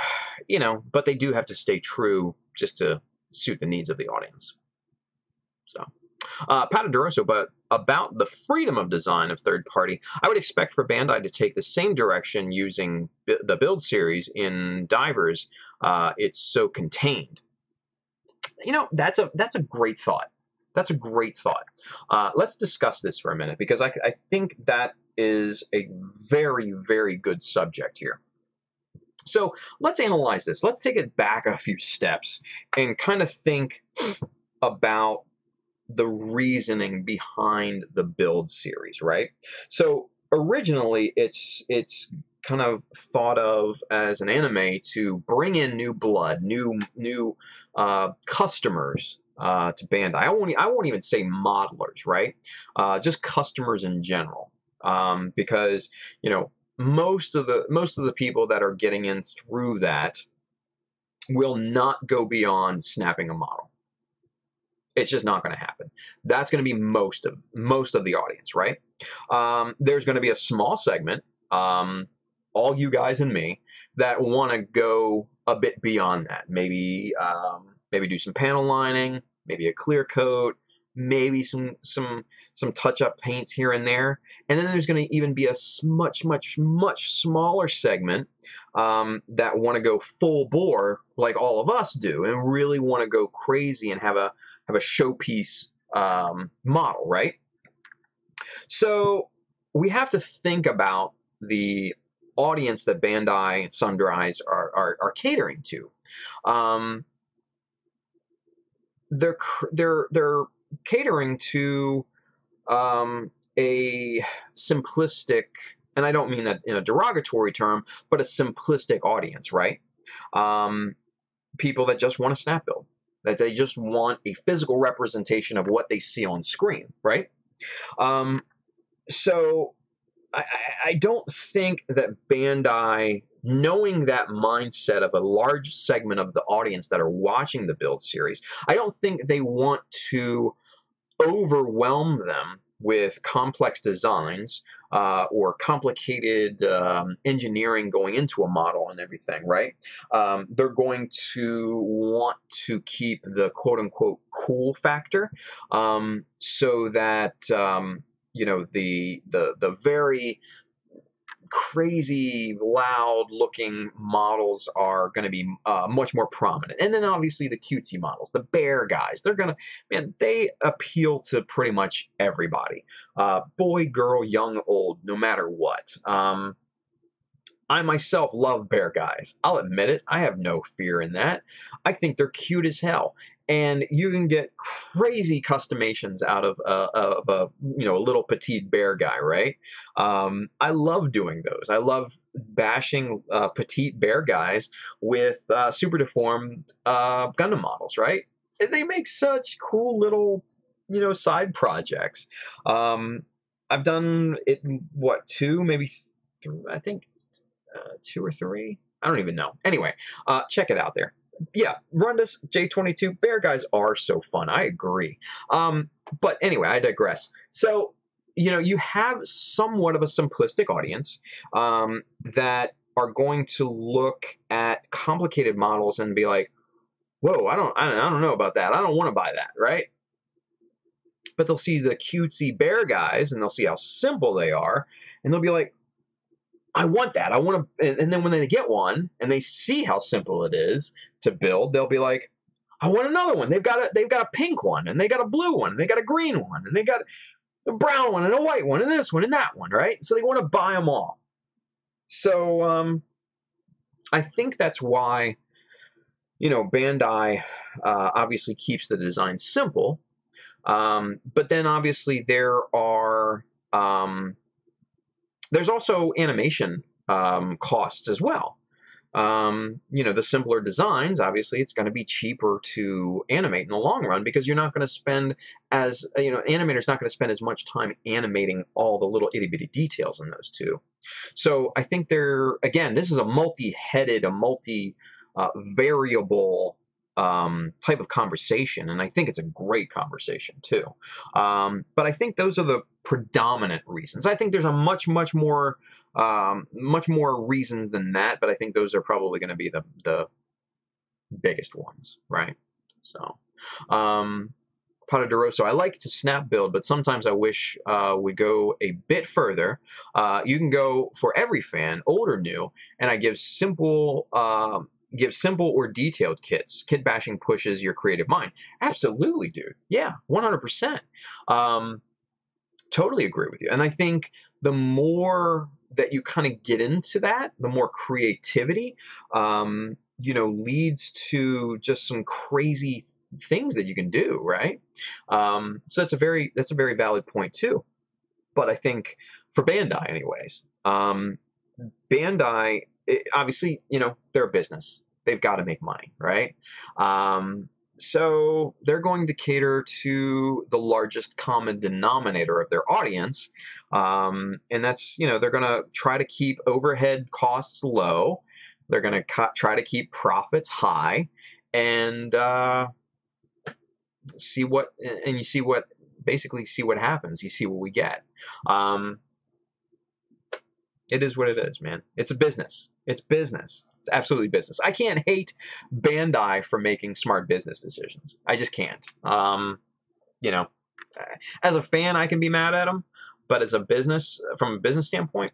you know, but they do have to stay true just to suit the needs of the audience. So, Patadoroso, but about the freedom of design of third party, I would expect for Bandai to take the same direction using the build series in Divers. It's so contained. You know, that's a great thought. That's a great thought. Let's discuss this for a minute, because I think that is a very, very good subject here. So let's analyze this. Let's take it back a few steps and kind of think about the reasoning behind the build series, right? So originally, it's kind of thought of as an anime to bring in new blood, new customers to Bandai. I won't even say modelers, right? Just customers in general, because you know, most of the people that are getting in through that will not go beyond snapping a model. It's just not going to happen. That's going to be most of the audience, right? There's going to be a small segment, all you guys and me, that want to go a bit beyond that. Maybe do some panel lining, maybe a clear coat, maybe some touch-up paints here and there. And then there's going to even be a much smaller segment that want to go full bore like all of us do, and really want to go crazy and have a showpiece model, right? So we have to think about the audience that Bandai and Sunrise are catering to. They're catering to a simplistic, and I don't mean that in a derogatory term, but a simplistic audience, right? People that just want a snap build, that they just want a physical representation of what they see on screen, right? So I don't think that Bandai, knowing that mindset of a large segment of the audience that are watching the build series, I don't think they want to overwhelm them with complex designs or complicated engineering going into a model and everything, right? They're going to want to keep the quote-unquote cool factor, so that you know, the very crazy, loud-looking models are going to be much more prominent. And then obviously the cutesy models, the bear guys, they're going to, man, they appeal to pretty much everybody. Boy, girl, young, old, no matter what. I myself love bear guys. I'll admit it. I have no fear in that. I think they're cute as hell. And you can get crazy customations out of a little petite bear guy, right? I love doing those. I love bashing petite bear guys with super deformed Gundam models, right? And they make such cool little, side projects. I've done it, what, two, maybe I think 2 or 3. I don't even know. Anyway, check it out there. Yeah, Rundus, J22, bear guys are so fun. I agree. But anyway, I digress. So, you have somewhat of a simplistic audience that are going to look at complicated models and be like, whoa, I don't know about that. I don't want to buy that, right? But they'll see the cutesy bear guys and they'll see how simple they are, and they'll be like, I want that. I want to, and then when they get one and they see how simple it is to build, they'll be like, I want another one. They've got a pink one, and they got a blue one, and they got a green one, and they got a brown one, and a white one, and this one, and that one, right? So they want to buy them all. So I think that's why you know, Bandai obviously keeps the design simple, but then obviously there's also animation costs as well. You know, the simpler designs, obviously, it's going to be cheaper to animate in the long run because you're not going to spend as, you know, animator's not going to spend as much time animating all the little itty bitty details in those two. So I think again, this is a multi-headed, a variable type of conversation, and I think it's a great conversation too. But I think those are the predominant reasons. I think there's a much more reasons than that, but I think those are probably going to be the biggest ones, right? So, Pata de Rosso, I like to snap build, but sometimes I wish we go a bit further. You can go for every fan, old or new, and I give simple or detailed kits. Kit bashing pushes your creative mind. Absolutely, dude. Yeah, 100%. Totally agree with you. And I think the more that you kind of get into that, the more creativity, you know, leads to just some crazy things that you can do, right? So that's a very valid point too. But I think for Bandai, anyways, Bandai, obviously, you know, they're a business. They've got to make money, right? So they're going to cater to the largest common denominator of their audience. And that's, you know, they're going to try to keep overhead costs low. They're going to try to keep profits high, and basically see what happens. You see what we get. It is what it is, man. It's a business. It's business. It's absolutely business. I can't hate Bandai for making smart business decisions. I just can't. You know, as a fan, I can be mad at them, but as a business, from a business standpoint,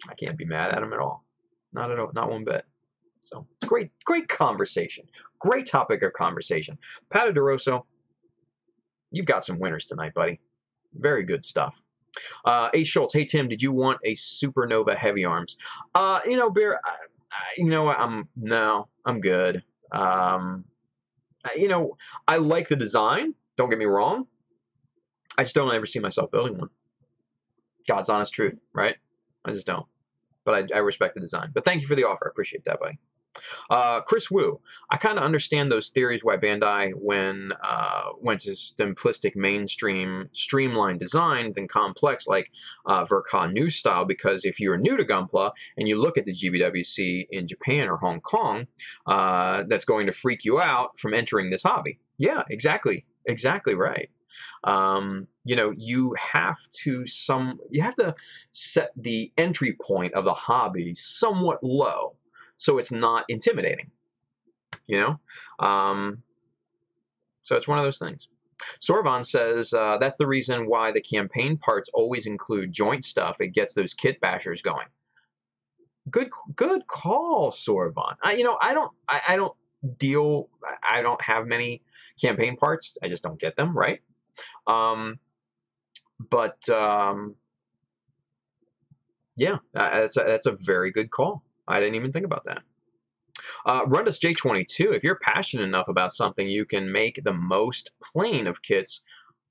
I can't be mad at them at all. Not at all. Not one bit. So it's great conversation. Great topic of conversation. Pata de Rosso, you've got some winners tonight, buddy. Very good stuff. A. Schultz, hey Tim, did you want a Supernova heavy arms? You know, Bear, you know, I'm good. You know, I like the design. Don't get me wrong. I just don't ever see myself building one. God's honest truth, right? I just don't. But I respect the design. But thank you for the offer. I appreciate that, buddy. Chris Wu, I kind of understand those theories why Bandai went to simplistic, mainstream, streamlined design than complex like Verka New Style, because if you're new to Gunpla and you look at the GBWC in Japan or Hong Kong, that's going to freak you out from entering this hobby. Yeah, exactly right. You know, you have to set the entry point of the hobby somewhat low, so it's not intimidating, you know? So it's one of those things. Sorvan says, that's the reason why the campaign parts always include joint stuff. It gets those kit bashers going. Good call, Sorvan. You know, I don't have many campaign parts. I just don't get them, right? Yeah, that's a very good call. I didn't even think about that. Rundus J22, if you're passionate enough about something, you can make the most plain of kits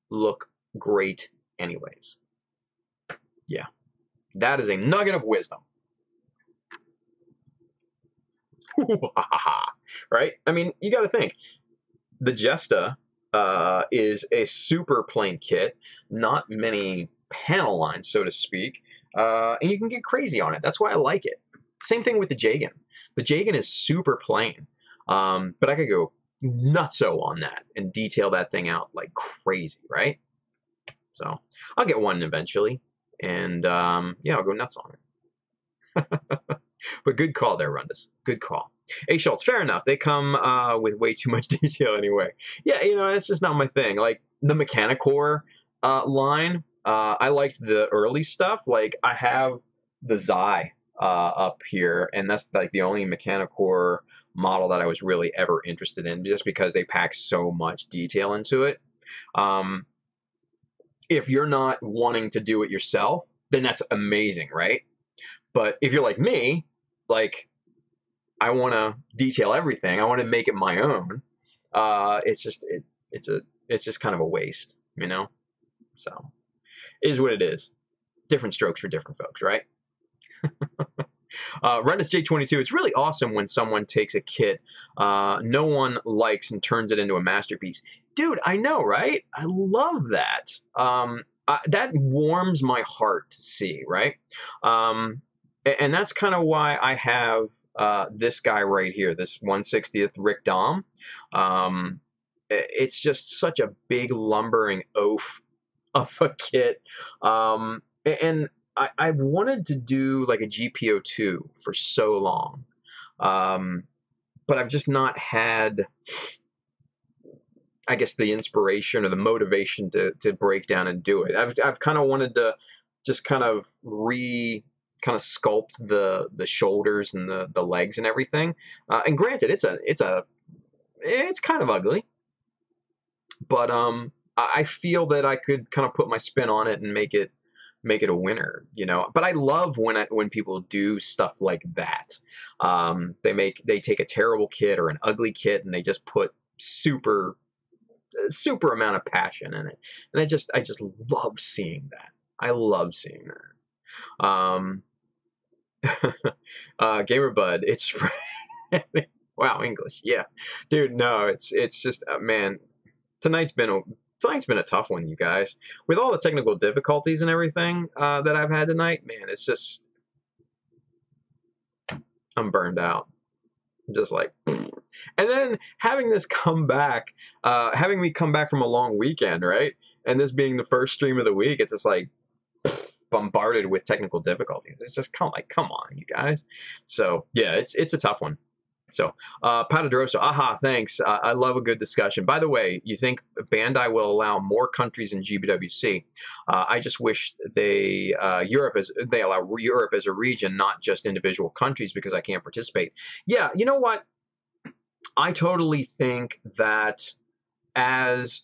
look great anyways. Yeah, that is a nugget of wisdom. Right? I mean, you got to think. The Jesta is a super plain kit, not many panel lines, so to speak, and you can get crazy on it. That's why I like it. Same thing with the Jagan. The Jagan is super plain, but I could go nutso on that and detail that thing out like crazy, right? So I'll get one eventually, and yeah, I'll go nuts on it. But good call there, Rundus. Good call. Hey, Schultz, fair enough. They come with way too much detail anyway. Yeah, you know, it's just not my thing. Like the Mechanicore line, I liked the early stuff. Like I have the Zai up here, and that's like the only Mechanicore model that I was really ever interested in, just because they pack so much detail into it. If you're not wanting to do it yourself, then that's amazing, right? But if you're like me, like I want to detail everything. I want to make it my own. It's just it's just kind of a waste, you know. So it is what it is. Different strokes for different folks, right? Renus J22, it's really awesome when someone takes a kit no one likes and turns it into a masterpiece. Dude, I know, right? I love that. That warms my heart to see, right? And that's kind of why I have this guy right here, this 1/60th Rick Dom. It's just such a big lumbering oaf of a kit. And I've wanted to do like a GPO2 for so long, but I've just not had, I guess, the inspiration or the motivation to break down and do it. I've kind of wanted to just kind of sculpt the shoulders and the legs and everything. And granted, it's kind of ugly, but I feel that I could kind of put my spin on it and make it a winner, you know. But I love when people do stuff like that. They take a terrible kit or an ugly kit and they just put super amount of passion in it, and I just love seeing that. I love seeing that. Gamer Bud, it's wow, English, yeah, dude. No, it's just man. Tonight's been a tough one, you guys. With all the technical difficulties and everything that I've had tonight, man, it's just, I'm burned out. I'm just like, and then having me come back from a long weekend, right? And this being the first stream of the week, it's just like bombarded with technical difficulties. It's just come on, you guys. So yeah, it's a tough one. So, Patadroso, aha, thanks. I love a good discussion. By the way, you think Bandai will allow more countries in GBWC? I just wish they allow Europe as a region, not just individual countries, because I can't participate. Yeah, you know what? I totally think that as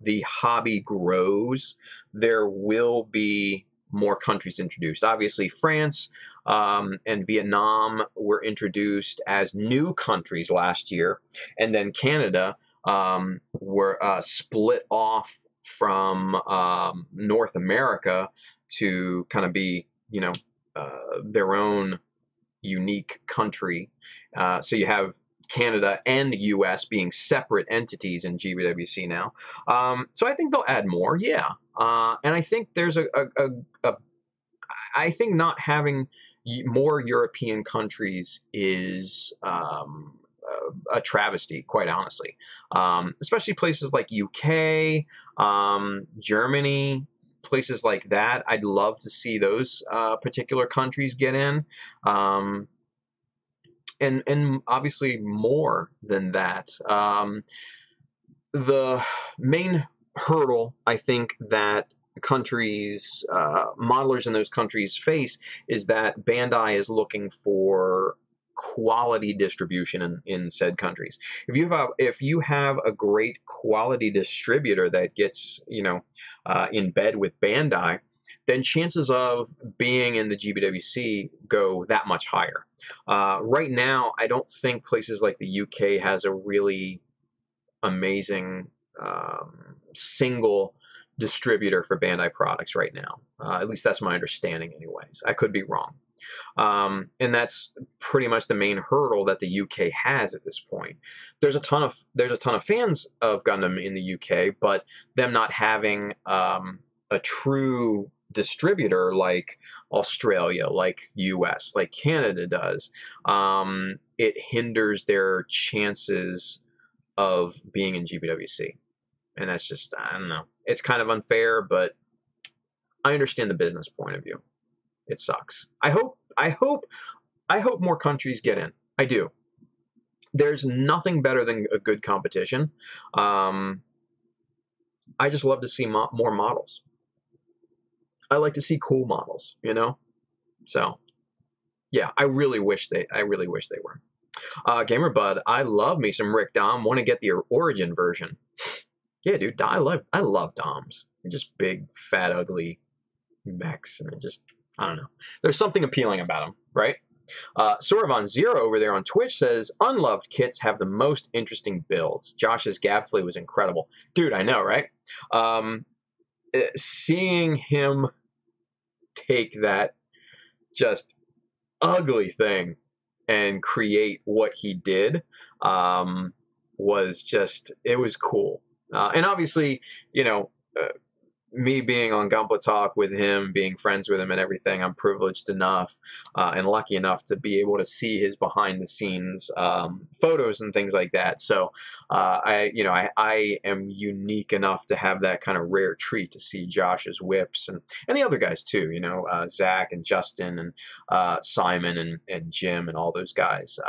the hobby grows, there will be more countries introduced. Obviously, France and Vietnam were introduced as new countries last year, and then Canada were split off from North America to kind of be, you know, their own unique country. So you have Canada and the U.S. being separate entities in GBWC now. So I think they'll add more, yeah. And I think there's I think not having more European countries is a travesty, quite honestly. Especially places like UK, Germany, places like that. I'd love to see those particular countries get in. And obviously more than that. The main hurdle, I think, that countries, modelers in those countries face is that Bandai is looking for quality distribution in said countries. If you have a great quality distributor that gets, you know, in bed with Bandai, then chances of being in the GBWC go that much higher. Right now, I don't think places like the UK has a really amazing single distributor for Bandai products right now. At least that's my understanding anyways. I could be wrong. And that's pretty much the main hurdle that the UK has at this point. There's a ton of fans of Gundam in the UK, but them not having a true distributor like Australia, like US, like Canada does, it hinders their chances of being in GBWC. And that's just, I don't know. It's kind of unfair, but I understand the business point of view. It sucks. I hope more countries get in. I do. There's nothing better than a good competition. I just love to see more models. I like to see cool models, you know? So, yeah, I really wish they were. Gamer Bud, I love me some Rick Dom. Want to get the origin version. Yeah, dude, I love Doms. They're just big, fat, ugly mechs, and I don't know. There's something appealing about them, right? Soravon Zero over there on Twitch says, unloved kits have the most interesting builds. Josh's Gapflea was incredible. Dude, I know, right? Seeing him take that just ugly thing and create what he did was just, it was cool. And obviously, you know, me being on Gunpla Talk with him, being friends with him and everything, I'm privileged enough and lucky enough to be able to see his behind the scenes photos and things like that. So I am unique enough to have that kind of rare treat to see Josh's whips and the other guys too, you know, Zach and Justin and Simon and Jim and all those guys.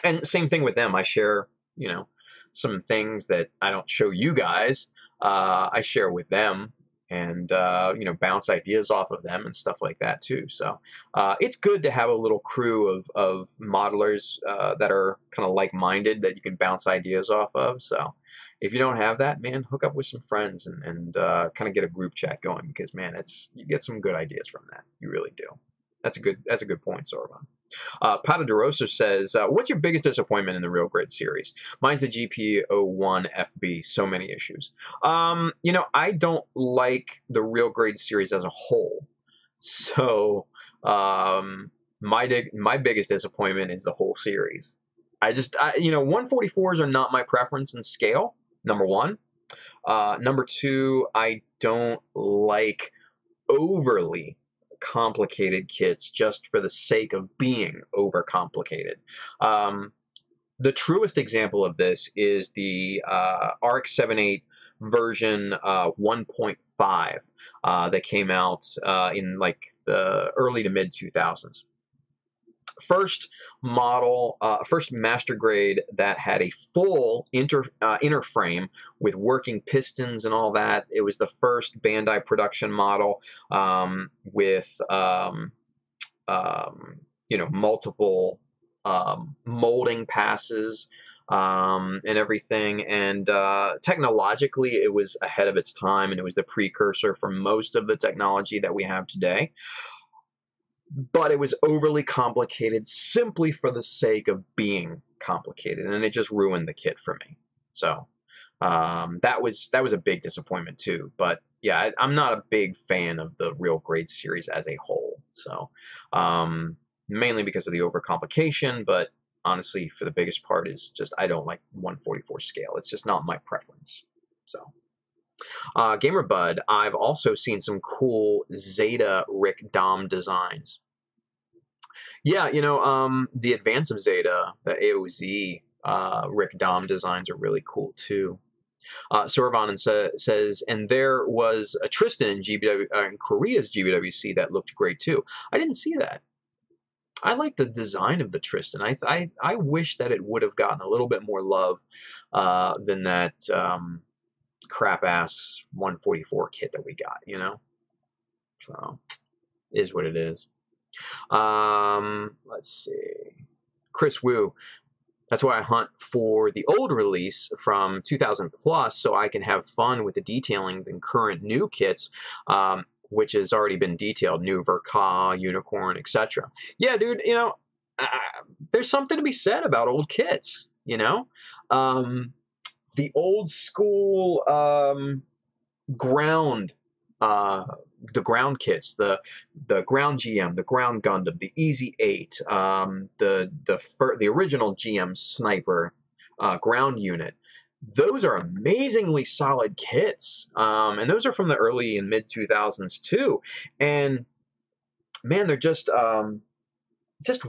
And same thing with them. I share, you know, some things that I don't show you guys. I share with them and, you know, bounce ideas off of them and stuff like that too. So it's good to have a little crew of modelers that are kind of like-minded that you can bounce ideas off of. So if you don't have that, man, hook up with some friends and kind of get a group chat going because, man, you get some good ideas from that. You really do. That's a good point, Sorban. Pata DeRosa says, what's your biggest disappointment in the Real Grid series? Mine's the GP01 FB, so many issues. You know, I don't like the Real Grade series as a whole. So, my biggest disappointment is the whole series. You know, 144s are not my preference in scale, number one. Number two, I don't like overly complicated kits just for the sake of being overcomplicated. The truest example of this is the RX-78 version 1.5 that came out in like the early to mid 2000s. First model, first master grade that had a full inner frame with working pistons and all that. It was the first Bandai production model with you know, multiple molding passes and everything. And technologically, it was ahead of its time, and it was the precursor for most of the technology that we have today. But it was overly complicated simply for the sake of being complicated, and it just ruined the kit for me. So that was a big disappointment too. But yeah, I'm not a big fan of the Real Grade series as a whole. So mainly because of the overcomplication, but honestly, for the biggest part is just I don't like 144 scale. It's just not my preference. So. Gamer Bud, I've also seen some cool Zeta Rick Dom designs. Yeah, you know, the Advance of Zeta, the AOZ Rick Dom designs are really cool too. Sorvanen says, and there was a Tristan in in Korea's GBWC that looked great too. I didn't see that. I like the design of the Tristan. I wish that it would have gotten a little bit more love than that crap-ass 144 kit that we got, you know? So, is what it is. Let's see. Chris Wu. That's why I hunt for the old release from 2000 plus so I can have fun with the detailing than current new kits, which has already been detailed, new Verka, Unicorn, etc. Yeah, dude, you know, there's something to be said about old kits, you know? The old school ground kits, the ground GM, the ground Gundam, the Easy 8, the original GM Sniper ground unit. Those are amazingly solid kits, and those are from the early and mid 2000s too. And man, they're just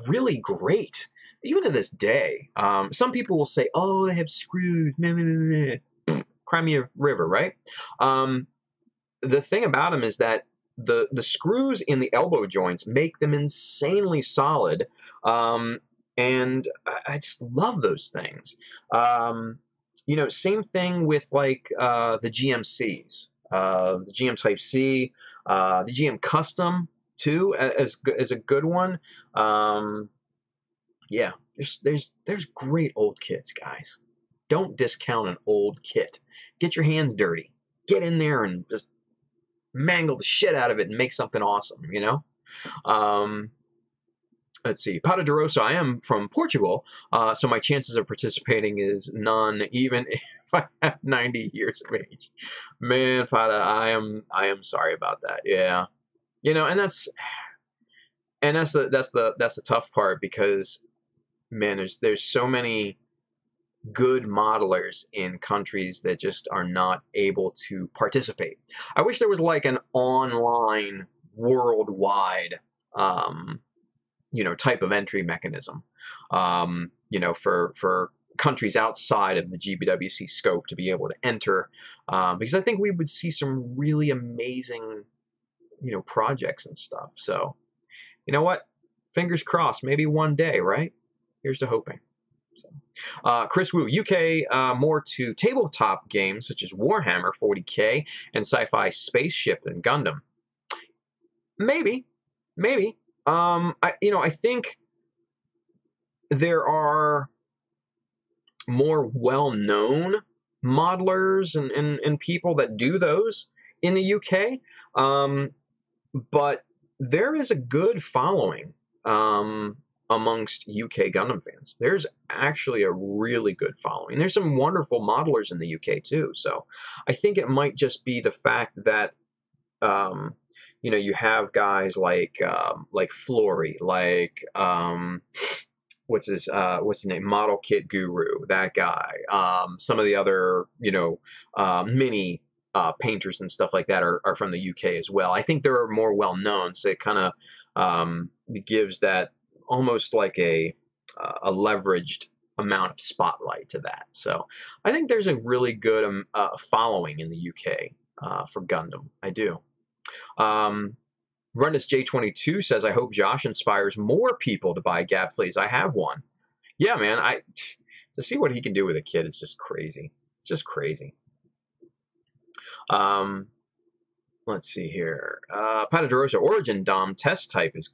really great. Even to this day, some people will say, "Oh, they have screws." Crimea River, right? The thing about them is that the screws in the elbow joints make them insanely solid, and I just love those things. You know, same thing with like the GMCs, the GM Type C, the GM Custom too, as a good one. Yeah, there's great old kits, guys. Don't discount an old kit. Get your hands dirty. Get in there and just mangle the shit out of it and make something awesome, you know? Let's see. Pada de Rosa, I am from Portugal, so my chances of participating is none, even if I have 90 years of age. Man, Pada, I am sorry about that. Yeah, you know, and that's the tough part, because man, there's so many good modelers in countries that just are not able to participate. I wish there was like an online worldwide type of entry mechanism, for countries outside of the GBWC scope to be able to enter, because I think we would see some really amazing, projects and stuff. So, you know what? Fingers crossed. Maybe one day, right? Here's to hoping. So, Chris Wu, UK, more to tabletop games such as Warhammer 40K and sci-fi Spaceship than Gundam. Maybe. I think there are more well-known modelers and people that do those in the UK, but there is a good following amongst UK Gundam fans. There's actually a really good following. There's some wonderful modelers in the UK too. So I think it might just be the fact that you have guys like Flory, like what's his name, Model Kit Guru, that guy. Some of the other mini painters and stuff like that are from the UK as well. I think they're more well known, so it kind of gives that almost like a leveraged amount of spotlight to that. So I think there's a really good following in the UK for Gundam. I do. Rundus J22 says, I hope Josh inspires more people to buy Gap Fleas. I have one. Yeah, man. To see what he can do with a kid is just crazy. It's just crazy. Let's see here. Patadorosa Origin Dom test type is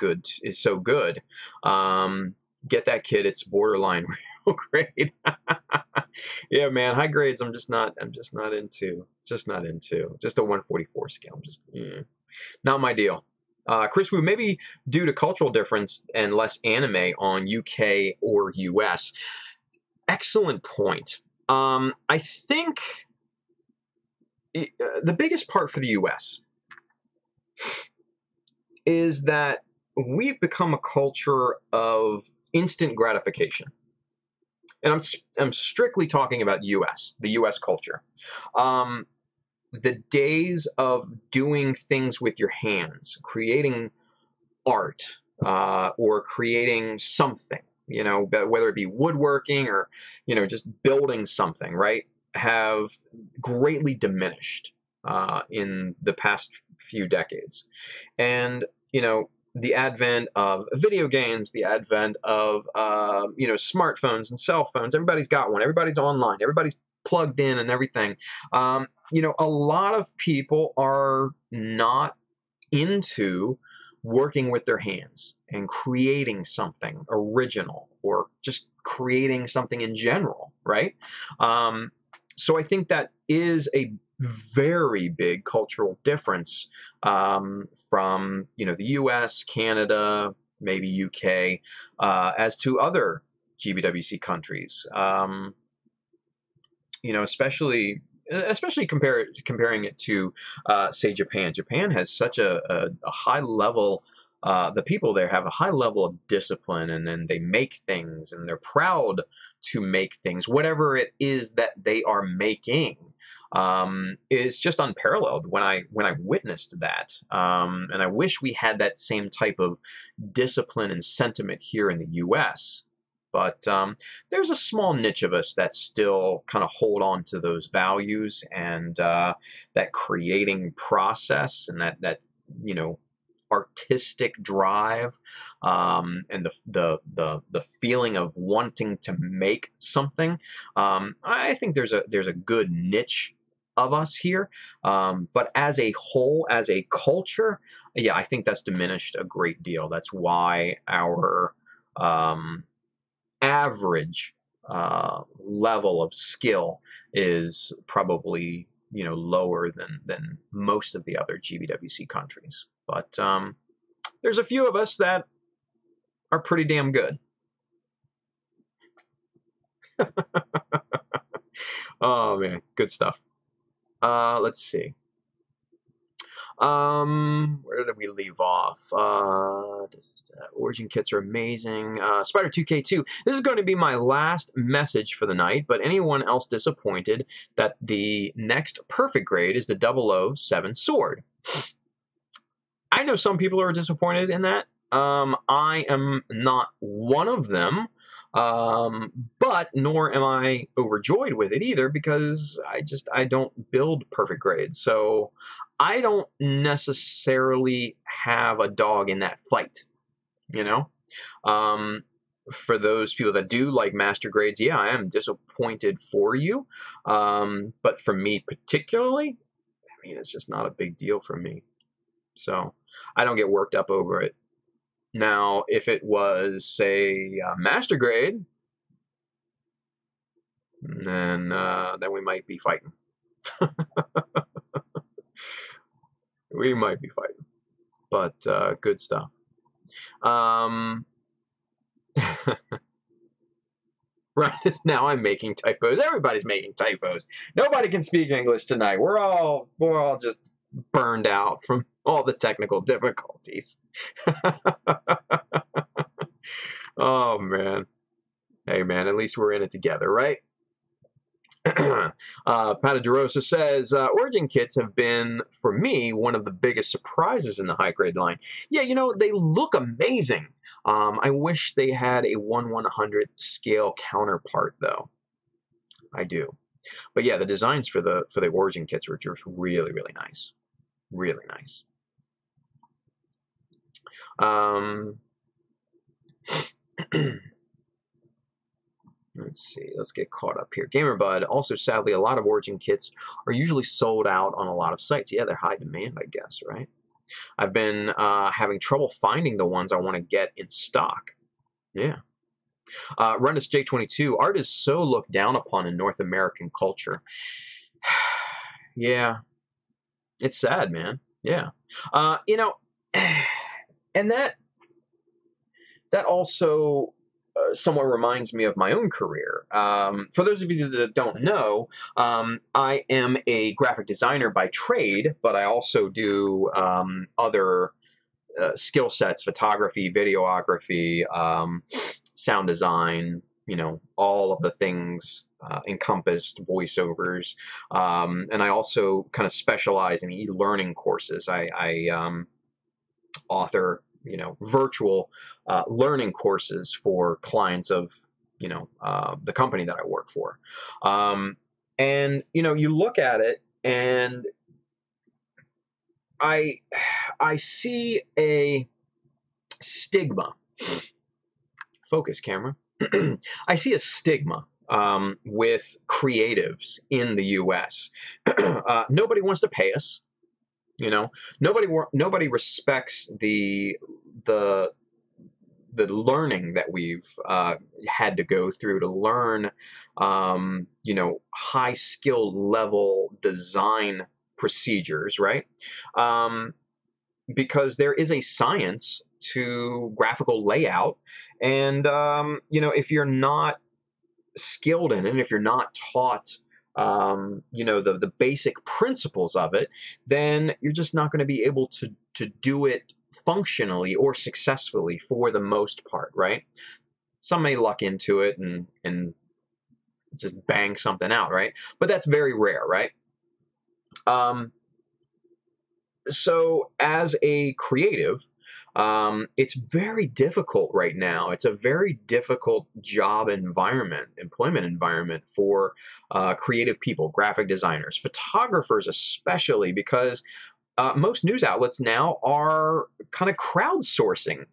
so good. Get that kid. It's borderline real grade. Yeah, man. High grades. I'm just not into. Just a 144 scale. I'm just not my deal. Chris Wu, maybe due to cultural difference and less anime on UK or US. Excellent point. I think the biggest part for the US is that we've become a culture of instant gratification. And I'm strictly talking about the US culture. The days of doing things with your hands, creating art, or creating something, whether it be woodworking or, just building something, right, have greatly diminished in the past few decades. And, the advent of video games, the advent of, smartphones and cell phones, everybody's got one, everybody's online, everybody's plugged in and everything. A lot of people are not into working with their hands and creating something original, or just creating something in general, right? So I think that is a very big cultural difference from the US, Canada, maybe UK, as to other GBWC countries. Especially comparing it to, say, Japan. Japan has such a high level. The people there have a high level of discipline, and then they make things, and they're proud to make things. Whatever it is that they are making is just unparalleled when I witnessed that. And I wish we had that same type of discipline and sentiment here in the U.S. But there's a small niche of us that still kind of hold on to those values and that creating process, and that artistic drive, and the feeling of wanting to make something. I think there's a good niche of us here, but as a whole, as a culture, yeah, I think that's diminished a great deal. That's why our average level of skill is probably lower than most of the other GBWC countries. But there's a few of us that are pretty damn good. Oh man, good stuff. Let's see. Where did we leave off? Origin kits are amazing. Spider 2K2. This is going to be my last message for the night, but anyone else disappointed that the next perfect grade is the 007 sword? I know some people are disappointed in that. I am not one of them. But nor am I overjoyed with it either, because I don't build perfect grades. So I don't necessarily have a dog in that fight, you know? For those people that do like master grades, yeah, I am disappointed for you. But for me particularly, I mean, it's just not a big deal for me. So I don't get worked up over it. Now, if it was, say, a master grade, then we might be fighting. We might be fighting. But good stuff. Right now I'm making typos. Everybody's making typos. Nobody can speak English tonight. We're all just burned out from all the technical difficulties. Oh man. Hey man, at least we're in it together, right? Patagerosa says, Origin kits have been, for me, one of the biggest surprises in the high grade line. Yeah, you know, they look amazing. I wish they had a 1/100 scale counterpart, though. I do. But yeah, the designs for the Origin kits were just really, really nice. Really nice. Let's see. Let's get caught up here. GamerBud. Also, sadly, a lot of Origin kits are usually sold out on a lot of sites. Yeah, they're high demand, I guess, right? I've been having trouble finding the ones I want to get in stock. Yeah. Runus J22. Art is so looked down upon in North American culture. Yeah. It's sad, man. Yeah. You know, and that also somewhat reminds me of my own career. For those of you that don't know, I am a graphic designer by trade, but I also do other skill sets: photography, videography, sound design, you know, all of the things encompassed, voiceovers. And I also kind of specialize in e-learning courses. I author, you know, virtual learning courses for clients of, you know, the company that I work for. And, you know, you look at it and I see a stigma. Focus, camera. I see a stigma with creatives in the U.S. Nobody wants to pay us. You know, nobody respects the learning that we've had to go through to learn, you know, high skill level design procedures, right? Because there is a science to graphical layout, and you know, if you're not skilled in it, if you're not taught you know, the basic principles of it, then you're just not going to be able to do it functionally or successfully for the most part, right? Some may luck into it and just bang something out, right? But that's very rare, right? So as a creative, it's very difficult right now. It's a very difficult job environment, employment environment for creative people, graphic designers, photographers especially, because most news outlets now are kind of crowdsourcing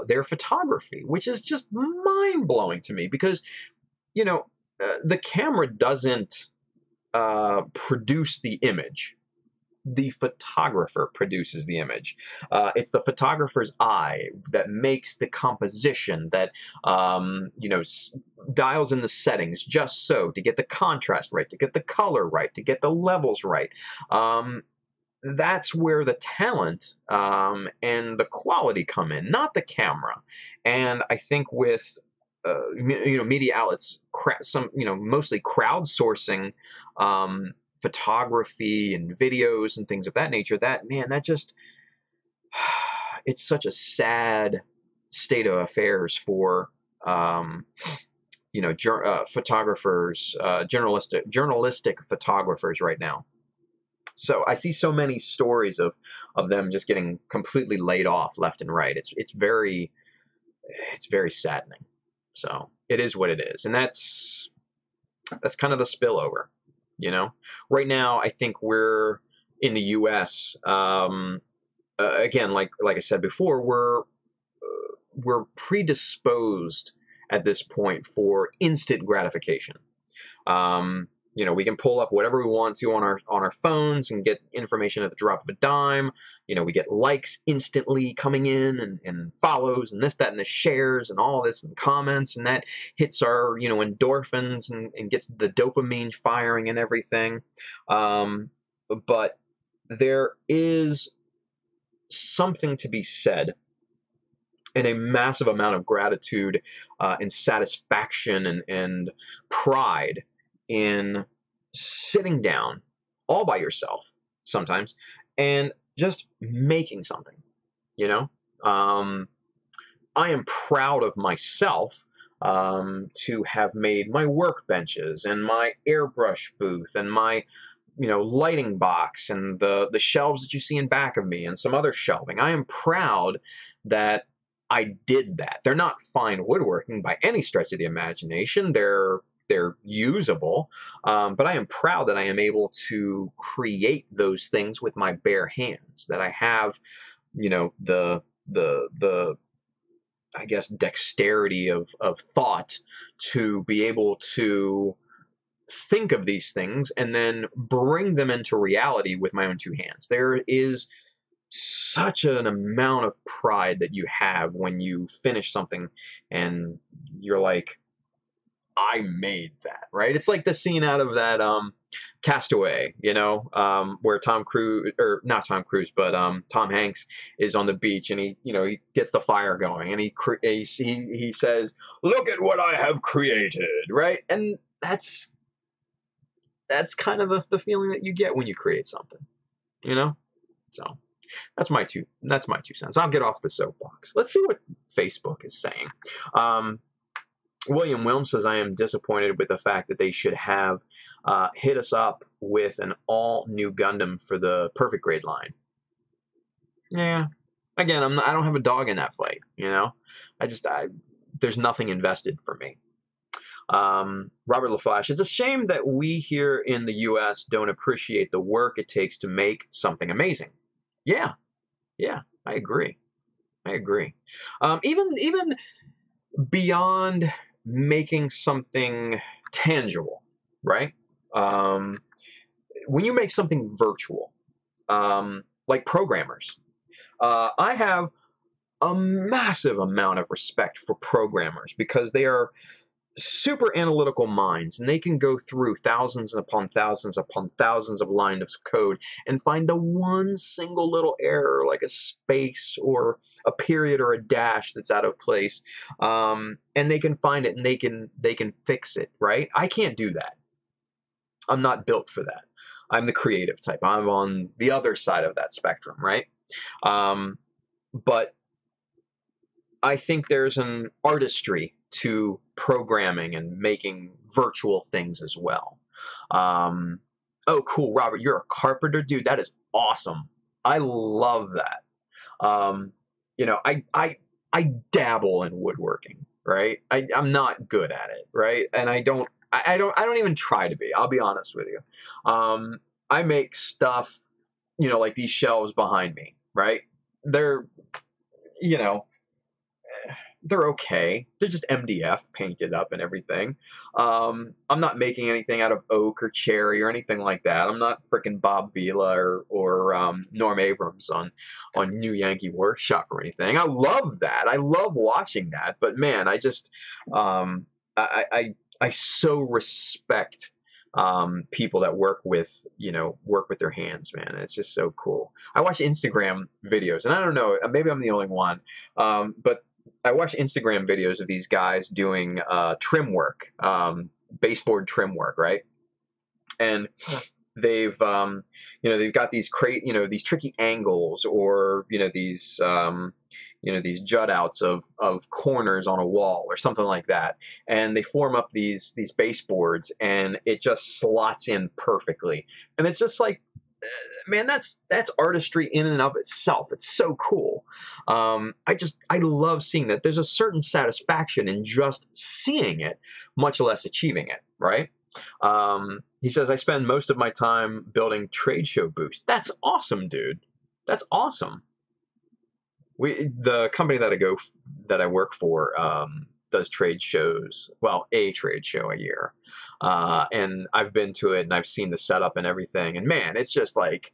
their photography, which is just mind-blowing to me because, you know, the camera doesn't produce the image. The photographer produces the image. It's the photographer's eye that makes the composition, that you know, dials in the settings just so to get the contrast right, to get the color right, to get the levels right. that's where the talent and the quality come in, not the camera. And I think with media outlets, mostly crowdsourcing photography and videos and things of that nature, that just it's such a sad state of affairs for photographers, journalistic photographers right now. So I see so many stories of them just getting completely laid off left and right. It's very saddening. So it is what it is, and that's kind of the spillover. Right now I think we're in the U.S. Again, like I said before, we're predisposed at this point for instant gratification. We can pull up whatever we want to on our phones and get information at the drop of a dime. We get likes instantly coming in and follows and this, that, and the shares and all this and comments, and that hits our, endorphins and gets the dopamine firing and everything. But there is something to be said, and a massive amount of gratitude and satisfaction and pride in sitting down all by yourself sometimes and just making something. I am proud of myself to have made my workbenches and my airbrush booth and my lighting box and the shelves that you see in back of me and some other shelving. I am proud that I did that. They're not fine woodworking by any stretch of the imagination. They're usable, but I am proud that I am able to create those things with my bare hands. That I have, the I guess dexterity of thought to be able to think of these things and then bring them into reality with my own two hands. There is such an amount of pride that you have when you finish something and you're like, I made that, right? It's like the scene out of that Castaway, where Tom Cruise, or not Tom Cruise, but Tom Hanks is on the beach and he gets the fire going and he says, "Look at what I have created," right? And that's kind of the feeling that you get when you create something, So that's my two cents. I'll get off the soapbox. Let's see what Facebook is saying. William Wilm says, I am disappointed with the fact that they should have hit us up with an all-new Gundam for the Perfect Grade line. Yeah. Again, I don't have a dog in that fight, there's nothing invested for me. Robert LaFlash, it's a shame that we here in the U.S. don't appreciate the work it takes to make something amazing. Yeah, I agree. Even beyond making something tangible, right? When you make something virtual, like programmers, I have a massive amount of respect for programmers because they are super analytical minds, and they can go through thousands upon thousands of lines of code and find the one single little error, like a space or a period or a dash that's out of place, and they can find it and they can fix it, right? I can't do that. I'm not built for that. I'm the creative type. I'm on the other side of that spectrum, right? But I think there's an artistry to programming and making virtual things as well. Oh, cool, Robert, you're a carpenter, dude. That is awesome. I love that. I dabble in woodworking, right? I'm not good at it, right? And I don't even try to be. I'll be honest with you. I make stuff, like these shelves behind me, right? They're okay. They're just MDF painted up and everything. I'm not making anything out of oak or cherry or anything like that. I'm not freaking Bob Vila or Norm Abrams on New Yankee Workshop or anything. I love that. I love watching that. But man, I just I so respect people that work with, work with their hands, man. It's just so cool. I watch Instagram videos, and I don't know, maybe I'm the only one, but I watch Instagram videos of these guys doing trim work, baseboard trim work, right? And they've they've got these these tricky angles, or these these jut outs of corners on a wall or something like that, and they form up these baseboards, and it just slots in perfectly, and it's just like, man, that's artistry in and of itself. It's so cool. I love seeing that. There's a certain satisfaction in just seeing it, much less achieving it, right? He says, I spend most of my time building trade show booths. That's awesome, dude. That's awesome. The company that I work for does trade shows. Well, a trade show a year. And I've been to it, and I've seen the setup and everything. And man, it's just like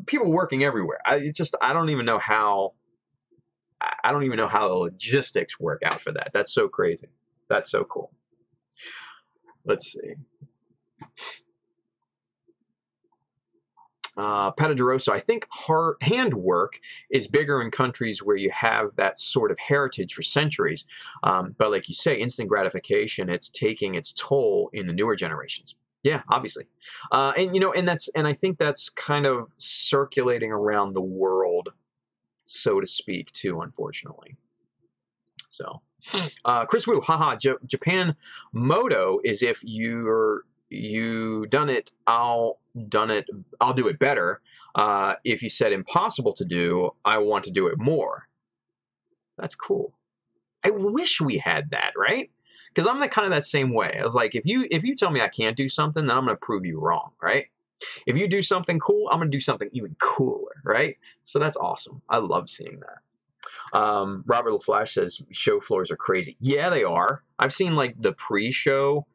people working everywhere. I don't even know how the logistics work out for that. That's so crazy. That's so cool. Let's see. Patadoroso, I think handwork is bigger in countries where you have that sort of heritage for centuries. But like you say, instant gratification, it's taking its toll in the newer generations. Yeah, obviously. And I think that's kind of circulating around the world, so to speak, too, unfortunately. So, Chris Wu, haha, Japan Moto is if you done it, I'll do it better. If you said impossible to do, I want to do it more. That's cool. I wish we had that, right? Because I'm kind of that same way. I was like, if you tell me I can't do something, then I'm going to prove you wrong, right? If you do something cool, I'm going to do something even cooler, right? So that's awesome. I love seeing that. Robert LaFlash says show floors are crazy. Yeah, they are. I've seen like the pre-show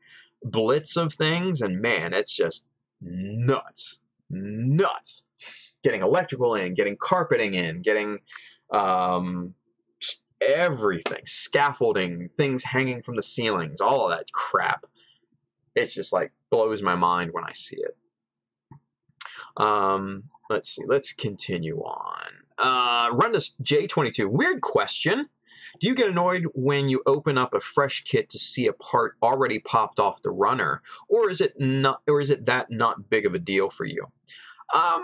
blitz of things, and man, it's just nuts. Getting electrical in, getting carpeting in, getting just everything, scaffolding, things hanging from the ceilings, all of that crap. It's just like blows my mind when I see it. Let's see. Let's continue on. Rundus J22. Weird question. Do you get annoyed when you open up a fresh kit to see a part already popped off the runner, or is it that not big of a deal for you? I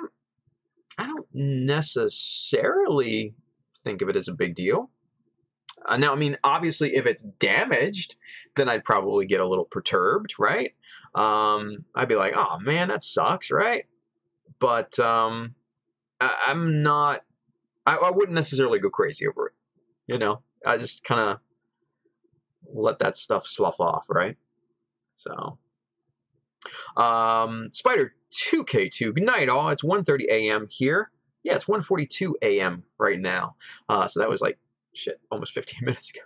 don't necessarily think of it as a big deal. Now, I mean, obviously, if it's damaged, then I'd probably get a little perturbed, right? I'd be like, oh man, that sucks, right? But I'm not. I wouldn't necessarily go crazy over it. I just kind of let that stuff slough off, right? So, Spider 2K2. Good night, all. It's 1:30 a.m. here. Yeah, it's 1:42 a.m. right now. So that was like almost 15 minutes ago.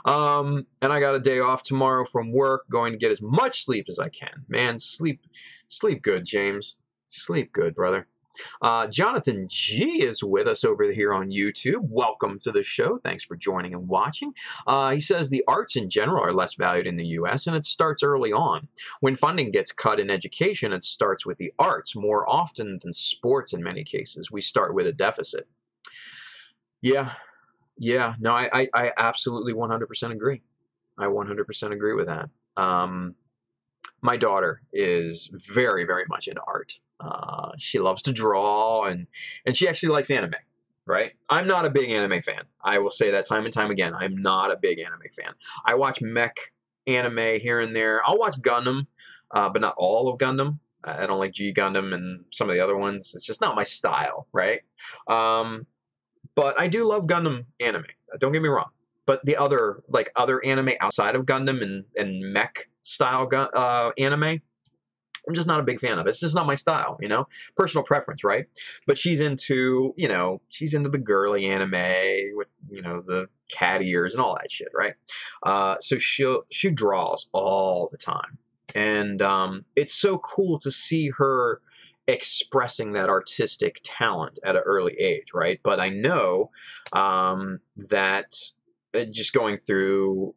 And I got a day off tomorrow from work. Going to get as much sleep as I can. Man, sleep good, James. Sleep good, brother. Jonathan G is with us over here on YouTube. Welcome to the show. Thanks for joining and watching. He says the arts in general are less valued in the U.S., and it starts early on. When funding gets cut in education, it starts with the arts more often than sports in many cases. We start with a deficit. Yeah. No, I absolutely 100% agree. I 100% agree with that. My daughter is very, very much into art. She loves to draw, and she actually likes anime, right? I'm not a big anime fan. I will say that time and time again. I'm not a big anime fan. I watch mech anime here and there. I'll watch Gundam, but not all of Gundam. I don't like G Gundam and some of the other ones. It's just not my style, right? But I do love Gundam anime. Don't get me wrong. But the other anime outside of Gundam and mech style anime, I'm just not a big fan of. It's just not my style, personal preference, right? But she's into the girly anime with, the cat ears and all that shit, right? So she draws all the time. And it's so cool to see her expressing that artistic talent at an early age, right? But I know that just going through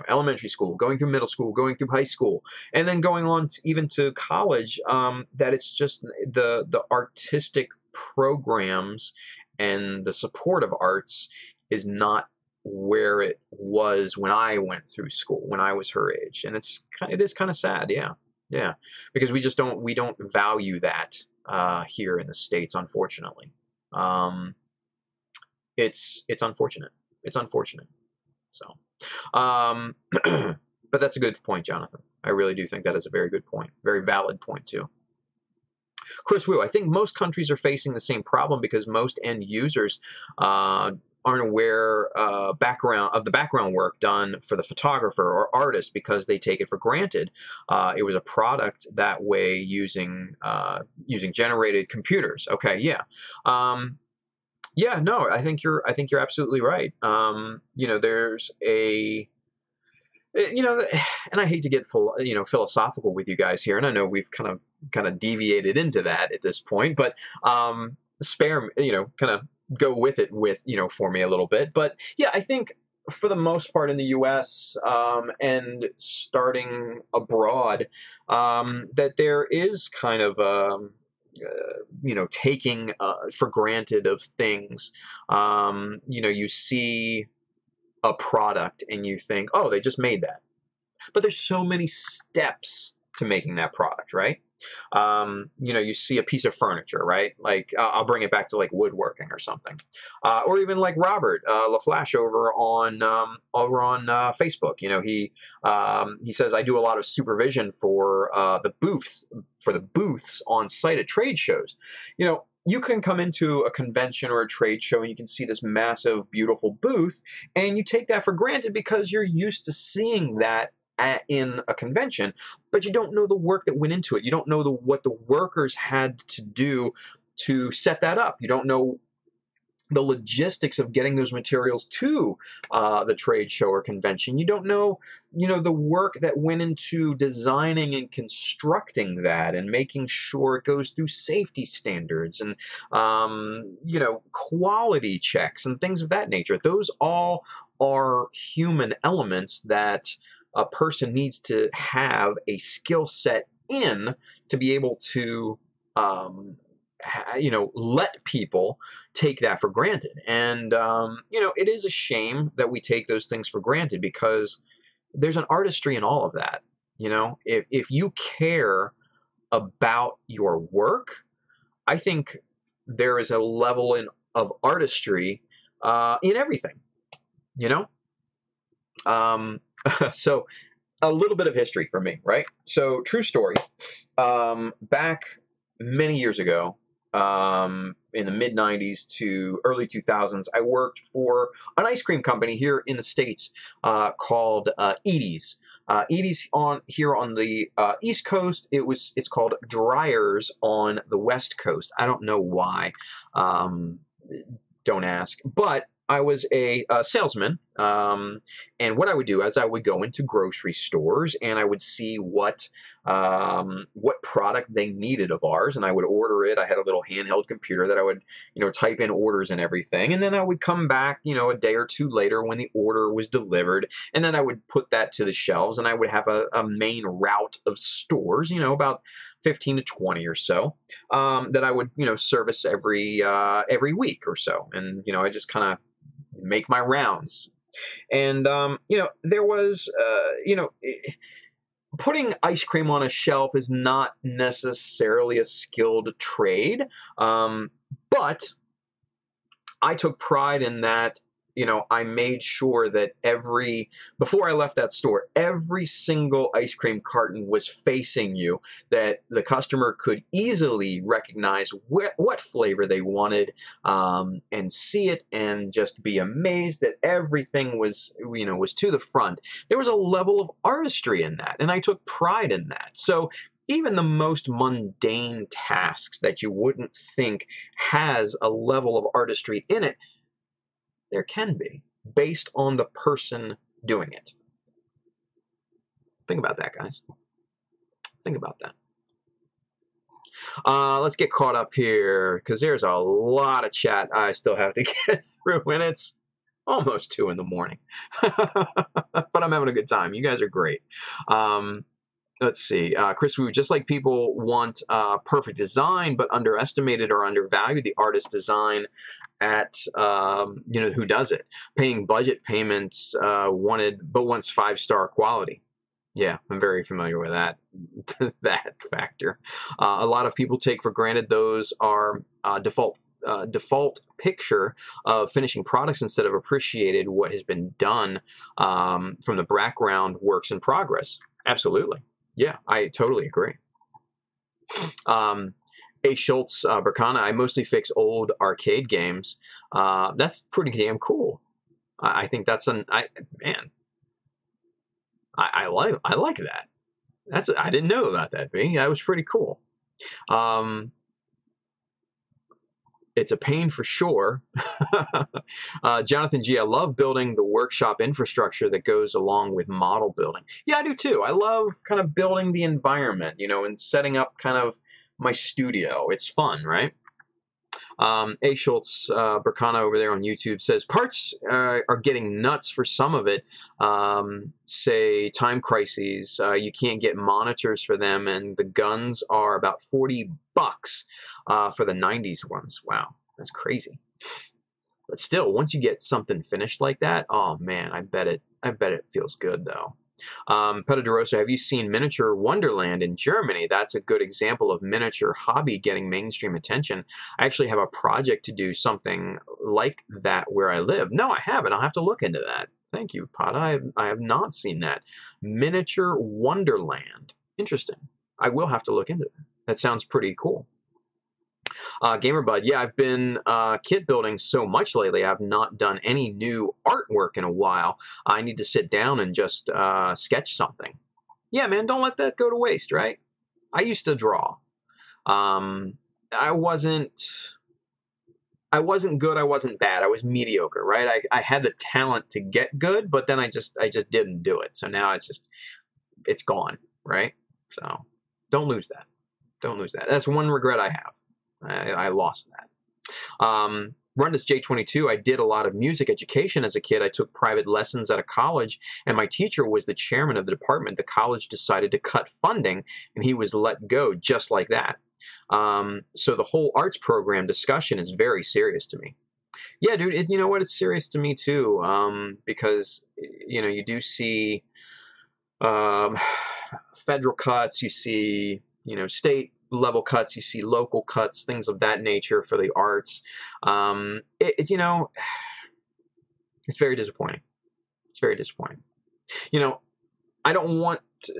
elementary school, going through middle school, going through high school, and then going on to, even to college, that it's just the artistic programs and the support of arts is not where it was when I went through school, when I was her age. And it is kind of sad. Yeah. Yeah. Because we don't value that, here in the States, unfortunately. It's unfortunate. It's unfortunate. So, but that's a good point, Jonathan. I really do think that is a very good point. Very valid point, too. Chris Wu, I think most countries are facing the same problem because most end users aren't aware of the background work done for the photographer or artist because they take it for granted. It was a product that way using generated computers. Okay, yeah. Yeah, no, I think you're absolutely right. There's a and I hate to get philosophical with you guys here, and I know we've kind of deviated into that at this point, but spare kind of go with it for me a little bit. But yeah, I think for the most part in the U.S. And starting abroad, that there is kind of taking for granted of things. You see a product and you think, oh, they just made that. But there's so many steps to making that product, right? You see a piece of furniture, right? Like I'll bring it back to like woodworking or something, or even like Robert LaFlash over on Facebook. He says I do a lot of supervision for the booths on site at trade shows. You can come into a convention or a trade show and you can see this massive, beautiful booth, and you take that for granted because you're used to seeing that in a convention, but you don't know the work that went into it. You don't know what the workers had to do to set that up. You don't know the logistics of getting those materials to the trade show or convention. You don't know, the work that went into designing and constructing that and making sure it goes through safety standards and, quality checks and things of that nature. Those all are human elements that a person needs to have a skill set in to be able to, let people take that for granted. And, it is a shame that we take those things for granted because there's an artistry in all of that. If you care about your work, I think there is a level of artistry in everything, So a little bit of history for me, right? So true story. Back many years ago, in the mid-90s to early 2000s, I worked for an ice cream company here in the States called Edie's. Edie's here on the East Coast. It's called Dryers on the West Coast. I don't know why. Don't ask. But I was a salesman, and what I would do is I would go into grocery stores and I would see what product they needed of ours, and I would order it. I had a little handheld computer that I would type in orders and everything, and then I would come back a day or two later when the order was delivered, and then I would put that to the shelves, and I would have a main route of stores, about 15 to 20 or so, that I would service every week or so, and I just kind of make my rounds. And there was putting ice cream on a shelf is not necessarily a skilled trade, but I took pride in that. I made sure that before I left that store, every single ice cream carton was facing you, that the customer could easily recognize what flavor they wanted, and see it and just be amazed that everything was to the front. There was a level of artistry in that, and I took pride in that. So even the most mundane tasks that you wouldn't think has a level of artistry in it, there can be, based on the person doing it. Think about that, guys. Think about that. Let's get caught up here, because there's a lot of chat I still have to get through, and it's almost 2 in the morning. But I'm having a good time. You guys are great. Let's see. Chris Wu, just like people want perfect design, but underestimated or undervalued the artist design at, who does it. Paying budget payments but wants 5-star quality. Yeah, I'm very familiar with that that factor. A lot of people take for granted those are default picture of finishing products instead of appreciated what has been done from the background works in progress. Absolutely. Yeah, I totally agree. A. Schultz, Berkana, I mostly fix old arcade games. That's pretty damn cool. I think that's I like that. I didn't know about that, B. That was pretty cool. It's a pain for sure. Jonathan G, I love building the workshop infrastructure that goes along with model building. Yeah, I do too. I love kind of building the environment, and setting up kind of my studio. It's fun, right? A. Schultz, Berkana over there on YouTube says, parts are getting nuts for some of it. Say Time Crises, you can't get monitors for them, and the guns are about $40 for the 90s ones. Wow, that's crazy. But still, once you get something finished like that, oh man, I bet it feels good though. Pedadorosa, have you seen Miniature Wonderland in Germany? That's a good example of miniature hobby getting mainstream attention. I actually have a project to do something like that where I live. No, I haven't. I'll have to look into that. Thank you, Pada. I have not seen that. Miniature Wonderland. Interesting. I will have to look into that. That sounds pretty cool. GamerBud, yeah, I've been kit building so much lately. I've not done any new artwork in a while. I need to sit down and just sketch something. Yeah, man, don't let that go to waste, right? I used to draw. I wasn't good. I wasn't bad. I was mediocre, right? I had the talent to get good, but then I just didn't do it. So now it's gone, right? So don't lose that. Don't lose that. That's one regret I have. I lost that. Rundus J22, I did a lot of music education as a kid. I took private lessons at a college, and my teacher was the chairman of the department. The college decided to cut funding, and he was let go just like that. So the whole arts program discussion is very serious to me. Yeah, dude, you know what? It's serious to me too, because, you do see federal cuts, you see, state level cuts, you see local cuts, things of that nature for the arts. It's very disappointing. It's very disappointing. I don't want to,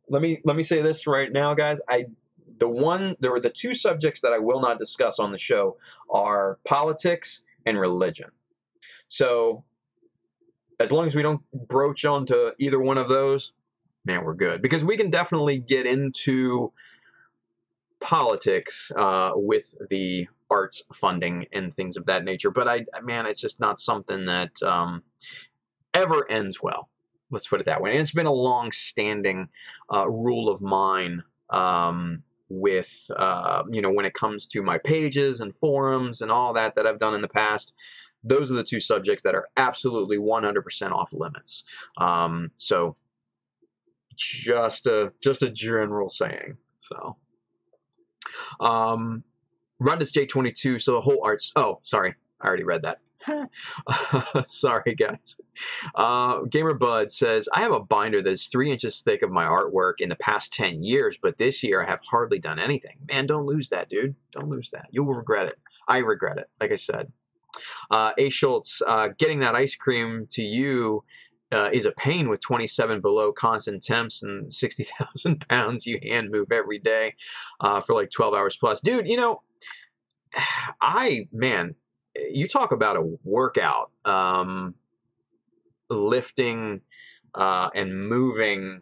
let me say this right now, guys. There were the two subjects that I will not discuss on the show are politics and religion. So as long as we don't broach onto either one of those, man, we're good. Because we can definitely get into politics with the arts funding and things of that nature, but it's just not something that ever ends well. Let's put it that way. And it's been a long-standing rule of mine with when it comes to my pages and forums and all that I've done in the past. Those are the two subjects that are absolutely 100% off limits. So just a general saying. So. Rundus J22, so the whole arts... Oh, sorry. I already read that. Sorry, guys. GamerBud says, I have a binder that is 3 inches thick of my artwork in the past 10 years, but this year I have hardly done anything. Man, don't lose that, dude. Don't lose that. You'll regret it. I regret it, like I said. A. Schultz, getting that ice cream to you is a pain with 27 below constant temps and 60,000 pounds you hand move every day for like 12 hours plus. Dude, you talk about a workout, lifting and moving,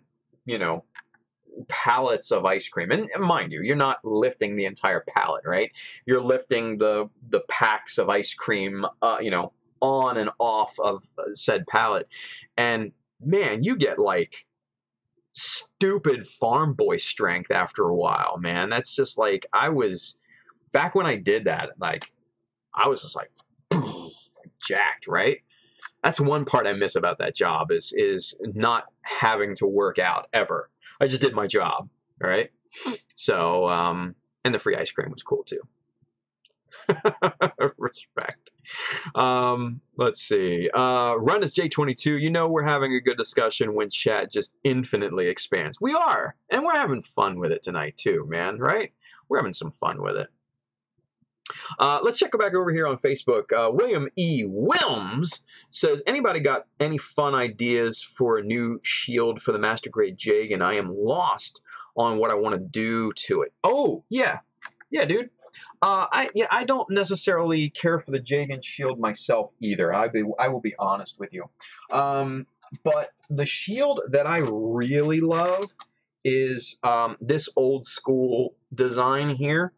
pallets of ice cream. And mind you, you're not lifting the entire pallet, right? You're lifting the packs of ice cream, on and off of said pallet. And man, you get like stupid farm boy strength after a while, man. That's just like, back when I did that, like I was just like jacked, right? That's one part I miss about that job is not having to work out ever. I just did my job, all right? So, and the free ice cream was cool too. Respect. Let's see. Run is J22. You know we're having a good discussion when chat just infinitely expands. We are, and we're having fun with it tonight too, man, right? We're having some fun with it. Let's check back over here on Facebook. William E. Wilms says, anybody got any fun ideas for a new shield for the Master Grade Jig? And I am lost on what I want to do to it. Oh, yeah. Yeah, dude. I don't necessarily care for the Jagan shield myself either. I will be honest with you. But the shield that I really love is this old school design here.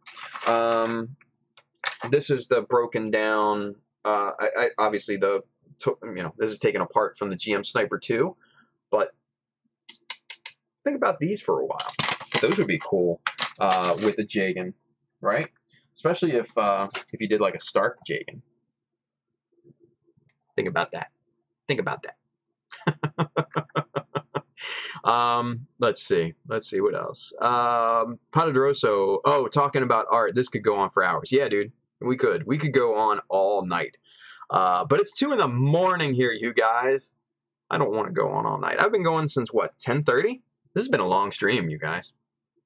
This is the broken down. Obviously this is taken apart from the GM Sniper 2, but think about these for a while. Those would be cool with the Jagan, right? Especially if you did like a Stark Jagan. Think about that. Think about that. Let's see what else. Padadroso. Oh, talking about art. This could go on for hours. Yeah, dude. We could go on all night. But it's 2 in the morning here, you guys. I don't want to go on all night. I've been going since what, 10:30? This has been a long stream, you guys.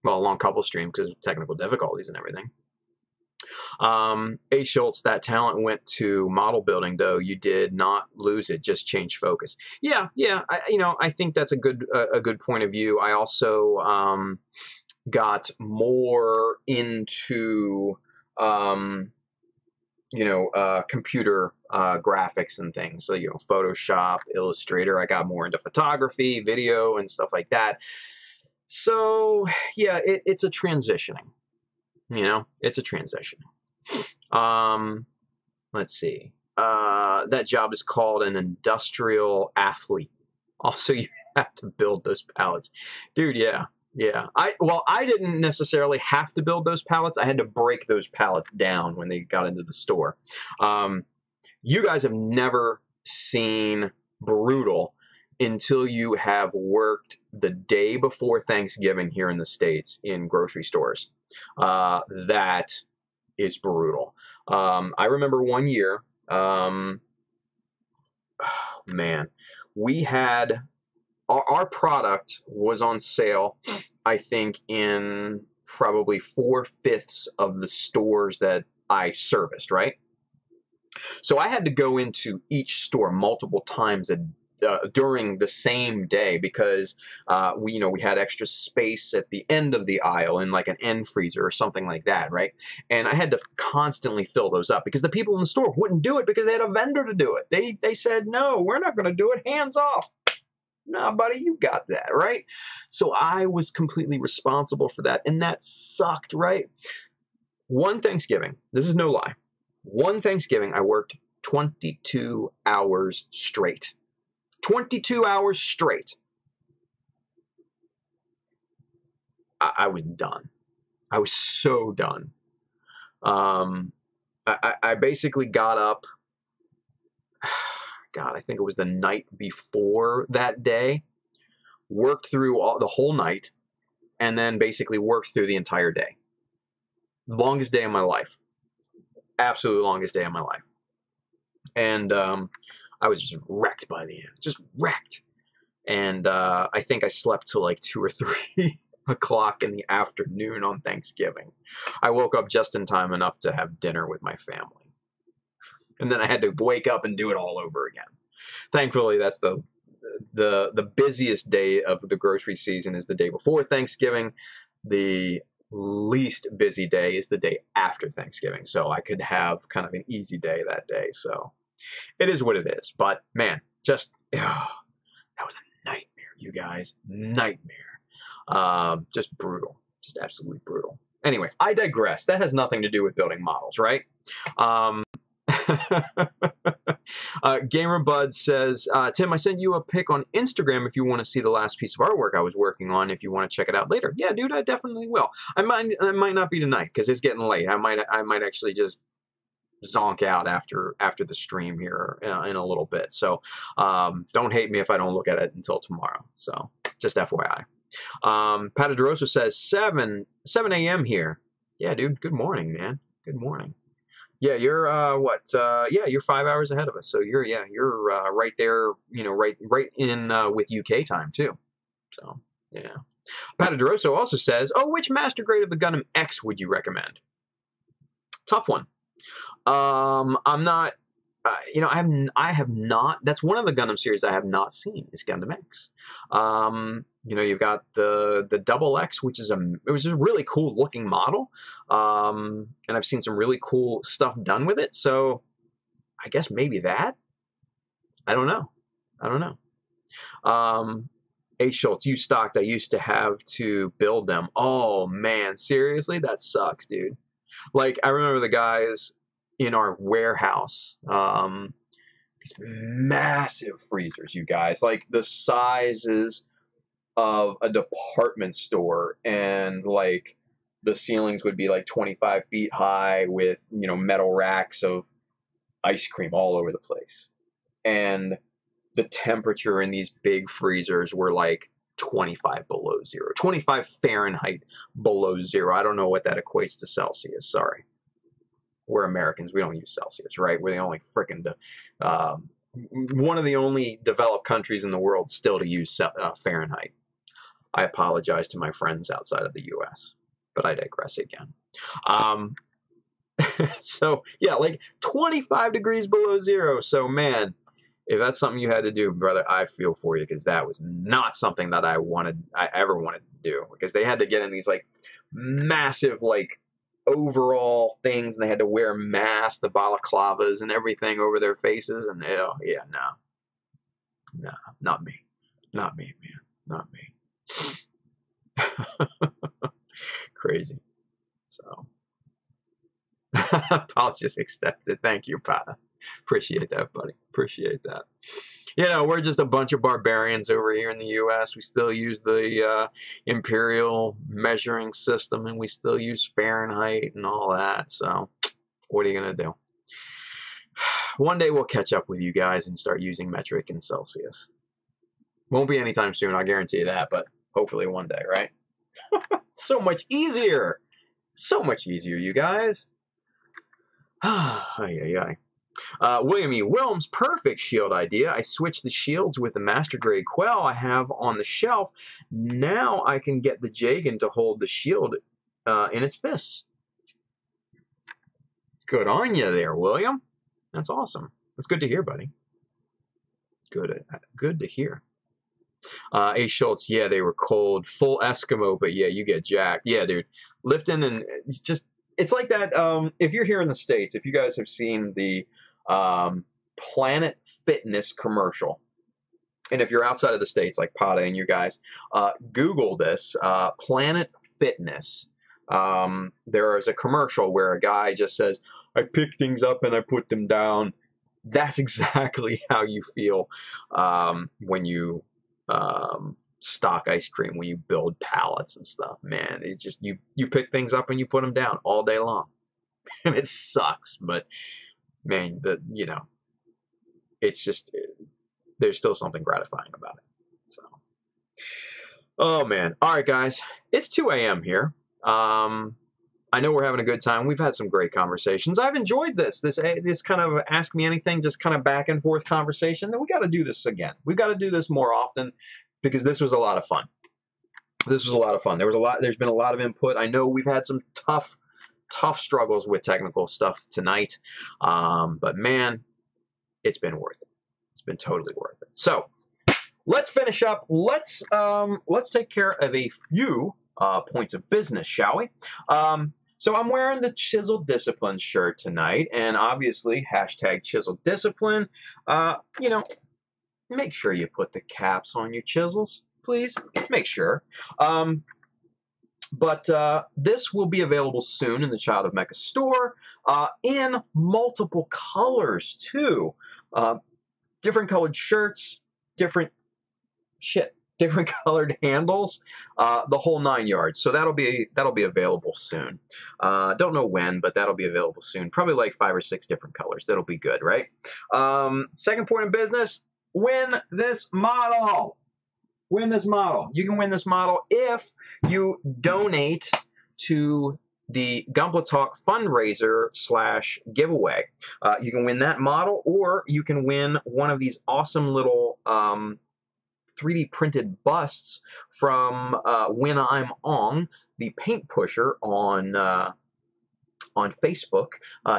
Well, a long couple streams because of technical difficulties and everything. A. Schultz, that talent went to model building, though. You did not lose it, just change focus. Yeah. I think that's a good point of view. I also got more into computer graphics and things. So Photoshop, Illustrator. I got more into photography, video, and stuff like that. So yeah, it's a transitioning. It's a transitioning. Let's see. That job is called an industrial athlete. Also, you have to build those pallets. Dude, yeah. I didn't necessarily have to build those pallets. I had to break those pallets down when they got into the store. You guys have never seen brutal until you have worked the day before Thanksgiving here in the States in grocery stores. That is brutal. I remember one year, man, we had our product was on sale, I think, in probably 4/5 of the stores that I serviced, right? So I had to go into each store multiple times during the same day because we had extra space at the end of the aisle in like an end freezer or something like that, right? And I had to constantly fill those up because the people in the store wouldn't do it because they had a vendor to do it. They said, no, we're not going to do it. Hands off. Nah, buddy, you got that, right? So I was completely responsible for that, and that sucked, right? One Thanksgiving, this is no lie, one Thanksgiving I worked 22 hours straight. 22 hours straight. I was done. I was so done. I basically got up, God, I think it was the night before that day, worked through the whole night, and then basically worked through the entire day. Longest day of my life. Absolute longest day of my life. And I was just wrecked by the end. Just wrecked. And I think I slept till like 2 or 3 o'clock in the afternoon on Thanksgiving. I woke up just in time enough to have dinner with my family. And then I had to wake up and do it all over again. Thankfully, that's the busiest day of the grocery season is the day before Thanksgiving. The least busy day is the day after Thanksgiving. So I could have kind of an easy day that day. So it is what it is. But man, that was a nightmare, you guys. Nightmare. Just brutal. Just absolutely brutal. Anyway, I digress. That has nothing to do with building models, right? Gamer Bud says, Tim, I sent you a pic on Instagram if you want to see the last piece of artwork I was working on, if you want to check it out later. Yeah, dude, I definitely will. I might not be tonight because it's getting late. I might actually just zonk out after the stream here in a little bit. So don't hate me if I don't look at it until tomorrow. So just FYI. Patadoroso says 7 a.m. here. Yeah, dude. Good morning, man. Good morning. Yeah, you're what? Yeah, you're 5 hours ahead of us. So you're right there. You know, right in with UK time too. So yeah. Patadoroso also says, "Oh, which master grade of the Gundam X would you recommend?" Tough one. I'm not. You know, I have not. That's one of the Gundam series I have not seen is Gundam X. You know, you've got the Double X, which is a really cool looking model, and I've seen some really cool stuff done with it. So, I guess maybe that. I don't know. I don't know. H. Schultz, you stocked. I used to have to build them. Oh man, seriously, that sucks, dude. Like I remember the guys in our warehouse. These massive freezers, you guys, like the sizes of a department store, and like the ceilings would be like 25 feet high with, you know, metal racks of ice cream all over the place. And the temperature in these big freezers were like 25 below zero, 25 Fahrenheit below zero. I don't know what that equates to Celsius. Sorry. We're Americans. We don't use Celsius, right? We're the only freaking, one of the only developed countries in the world still to use Fahrenheit. I apologize to my friends outside of the U.S., but I digress again. So, yeah, like 25 degrees below zero. So, man, if that's something you had to do, brother, I feel for you, because that was not something that I ever wanted to do, because they had to get in these, like, massive, like, overall things, and they had to wear masks, the balaclavas and everything over their faces, and yeah, no, not me, man, not me. Crazy. So apologies accepted. Thank you, Pat. Appreciate that, buddy. Appreciate that. You know, we're just a bunch of barbarians over here in the U.S. We still use the imperial measuring system, and we still use Fahrenheit and all that. So what are you going to do? One day we'll catch up with you guys and start using metric and Celsius. Won't be anytime soon, I guarantee you that, but hopefully one day, right? So much easier. So much easier, you guys. Ay, ay, ay. William E. Wilms, perfect shield idea. I switched the shields with the master grade Quell I have on the shelf. Now I can get the Jagan to hold the shield in its fists. Good on you there, William. That's awesome. That's good to hear, buddy. Good to hear. A. Schultz, yeah, they were cold. Full Eskimo, but yeah, you get jacked. Yeah, dude. Lifting and just, it's like that. If you're here in the States, if you guys have seen the Planet Fitness commercial, and if you're outside of the States, like Pada and you guys, Google this, Planet Fitness. There is a commercial where a guy just says, I pick things up and I put them down. That's exactly how you feel when you stock ice cream, when you build pallets and stuff. Man, it's just you pick things up and you put them down all day long. And it sucks, but man, you know, it's just, there's still something gratifying about it. So, oh man. All right, guys, it's 2 a.m. here. I know we're having a good time. We've had some great conversations. I've enjoyed this kind of Ask Me Anything, just kind of back and forth conversation. Then we got to do this again. We've got to do this more often, because this was a lot of fun. This was a lot of fun. There's been a lot of input. I know we've had some tough struggles with technical stuff tonight. But man, it's been worth it. It's been totally worth it. So let's finish up. Let's take care of a few points of business, shall we? So I'm wearing the Chiseled Discipline shirt tonight, and obviously hashtag Chiseled Discipline. You know, make sure you put the caps on your chisels, please. Make sure. But this will be available soon in the Child of Mecha store in multiple colors too. Different colored shirts, different shit. different colored handles, the whole 9 yards. So that'll be available soon. Don't know when, but that'll be available soon. Probably like 5 or 6 different colors. That'll be good, right? Second point of business: win this model. Win this model. You can win this model if you donate to the Gunpla Talk fundraiser / giveaway. You can win that model, or you can win one of these awesome little 3D printed busts from When I'm On, the paint pusher on Facebook.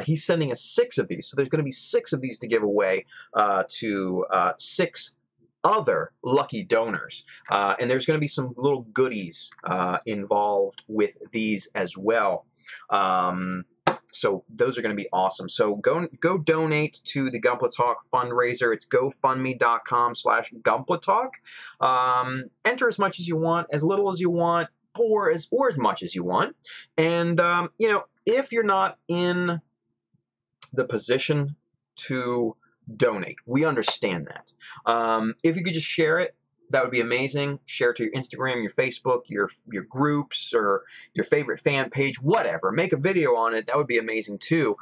He's sending us 6 of these, so there's going to be 6 of these to give away to 6 other lucky donors, and there's going to be some little goodies involved with these as well. So those are going to be awesome. So go donate to the Gunpla Talk fundraiser. It's gofundme.com/Gunpla Talk. Enter as much as you want, as little as you want, or as much as you want. And you know, if you're not in the position to donate, we understand that. If you could just share it, that would be amazing. Share it to your Instagram, your Facebook, your groups, or your favorite fan page, whatever. Make a video on it. That would be amazing too.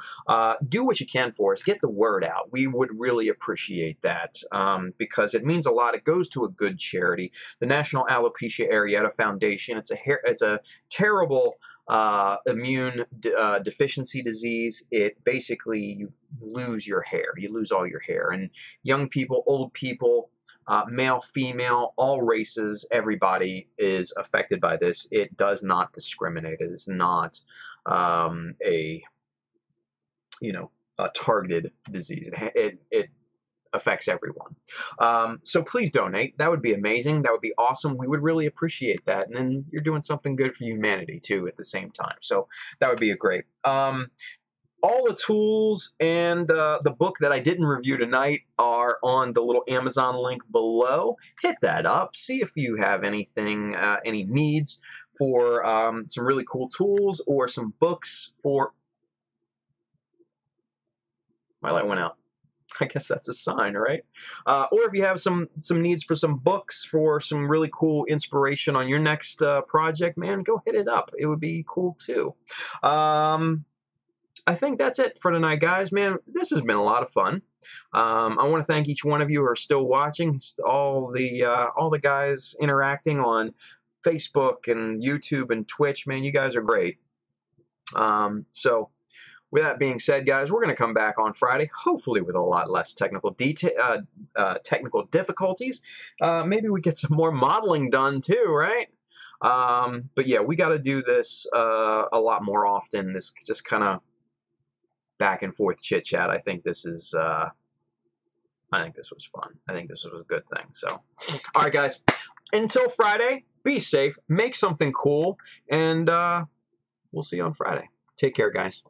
Do what you can for us. Get the word out. We would really appreciate that because it means a lot. It goes to a good charity, the National Alopecia Areata Foundation. It's a terrible immune deficiency disease. It basically, you lose your hair. You lose all your hair. And young people, old people, male, female, all races, everybody is affected by this. It does not discriminate. It is not a targeted disease. It affects everyone. So please donate. That would be amazing. That would be awesome. We would really appreciate that. And then you're doing something good for humanity too at the same time. So that would be a great. All the tools and the book that I didn't review tonight are on the little Amazon link below. Hit that up. See if you have anything, any needs for some really cool tools or some books for... My light went out. I guess that's a sign, right? Or if you have some needs for some books for some really cool inspiration on your next project, man, go hit it up. It would be cool too. I think that's it for tonight, guys. Man, this has been a lot of fun. I want to thank each one of you who are still watching. All the guys interacting on Facebook and YouTube and Twitch. Man, you guys are great. So with that being said, guys, we're going to come back on Friday, hopefully with a lot less technical difficulties. Maybe we get some more modeling done too, right? But yeah, we got to do this a lot more often. This just kind of back and forth chit chat. I think this is I think this was fun. I think this was a good thing. So all right, guys, until Friday, be safe, make something cool, and we'll see you on Friday. Take care, guys.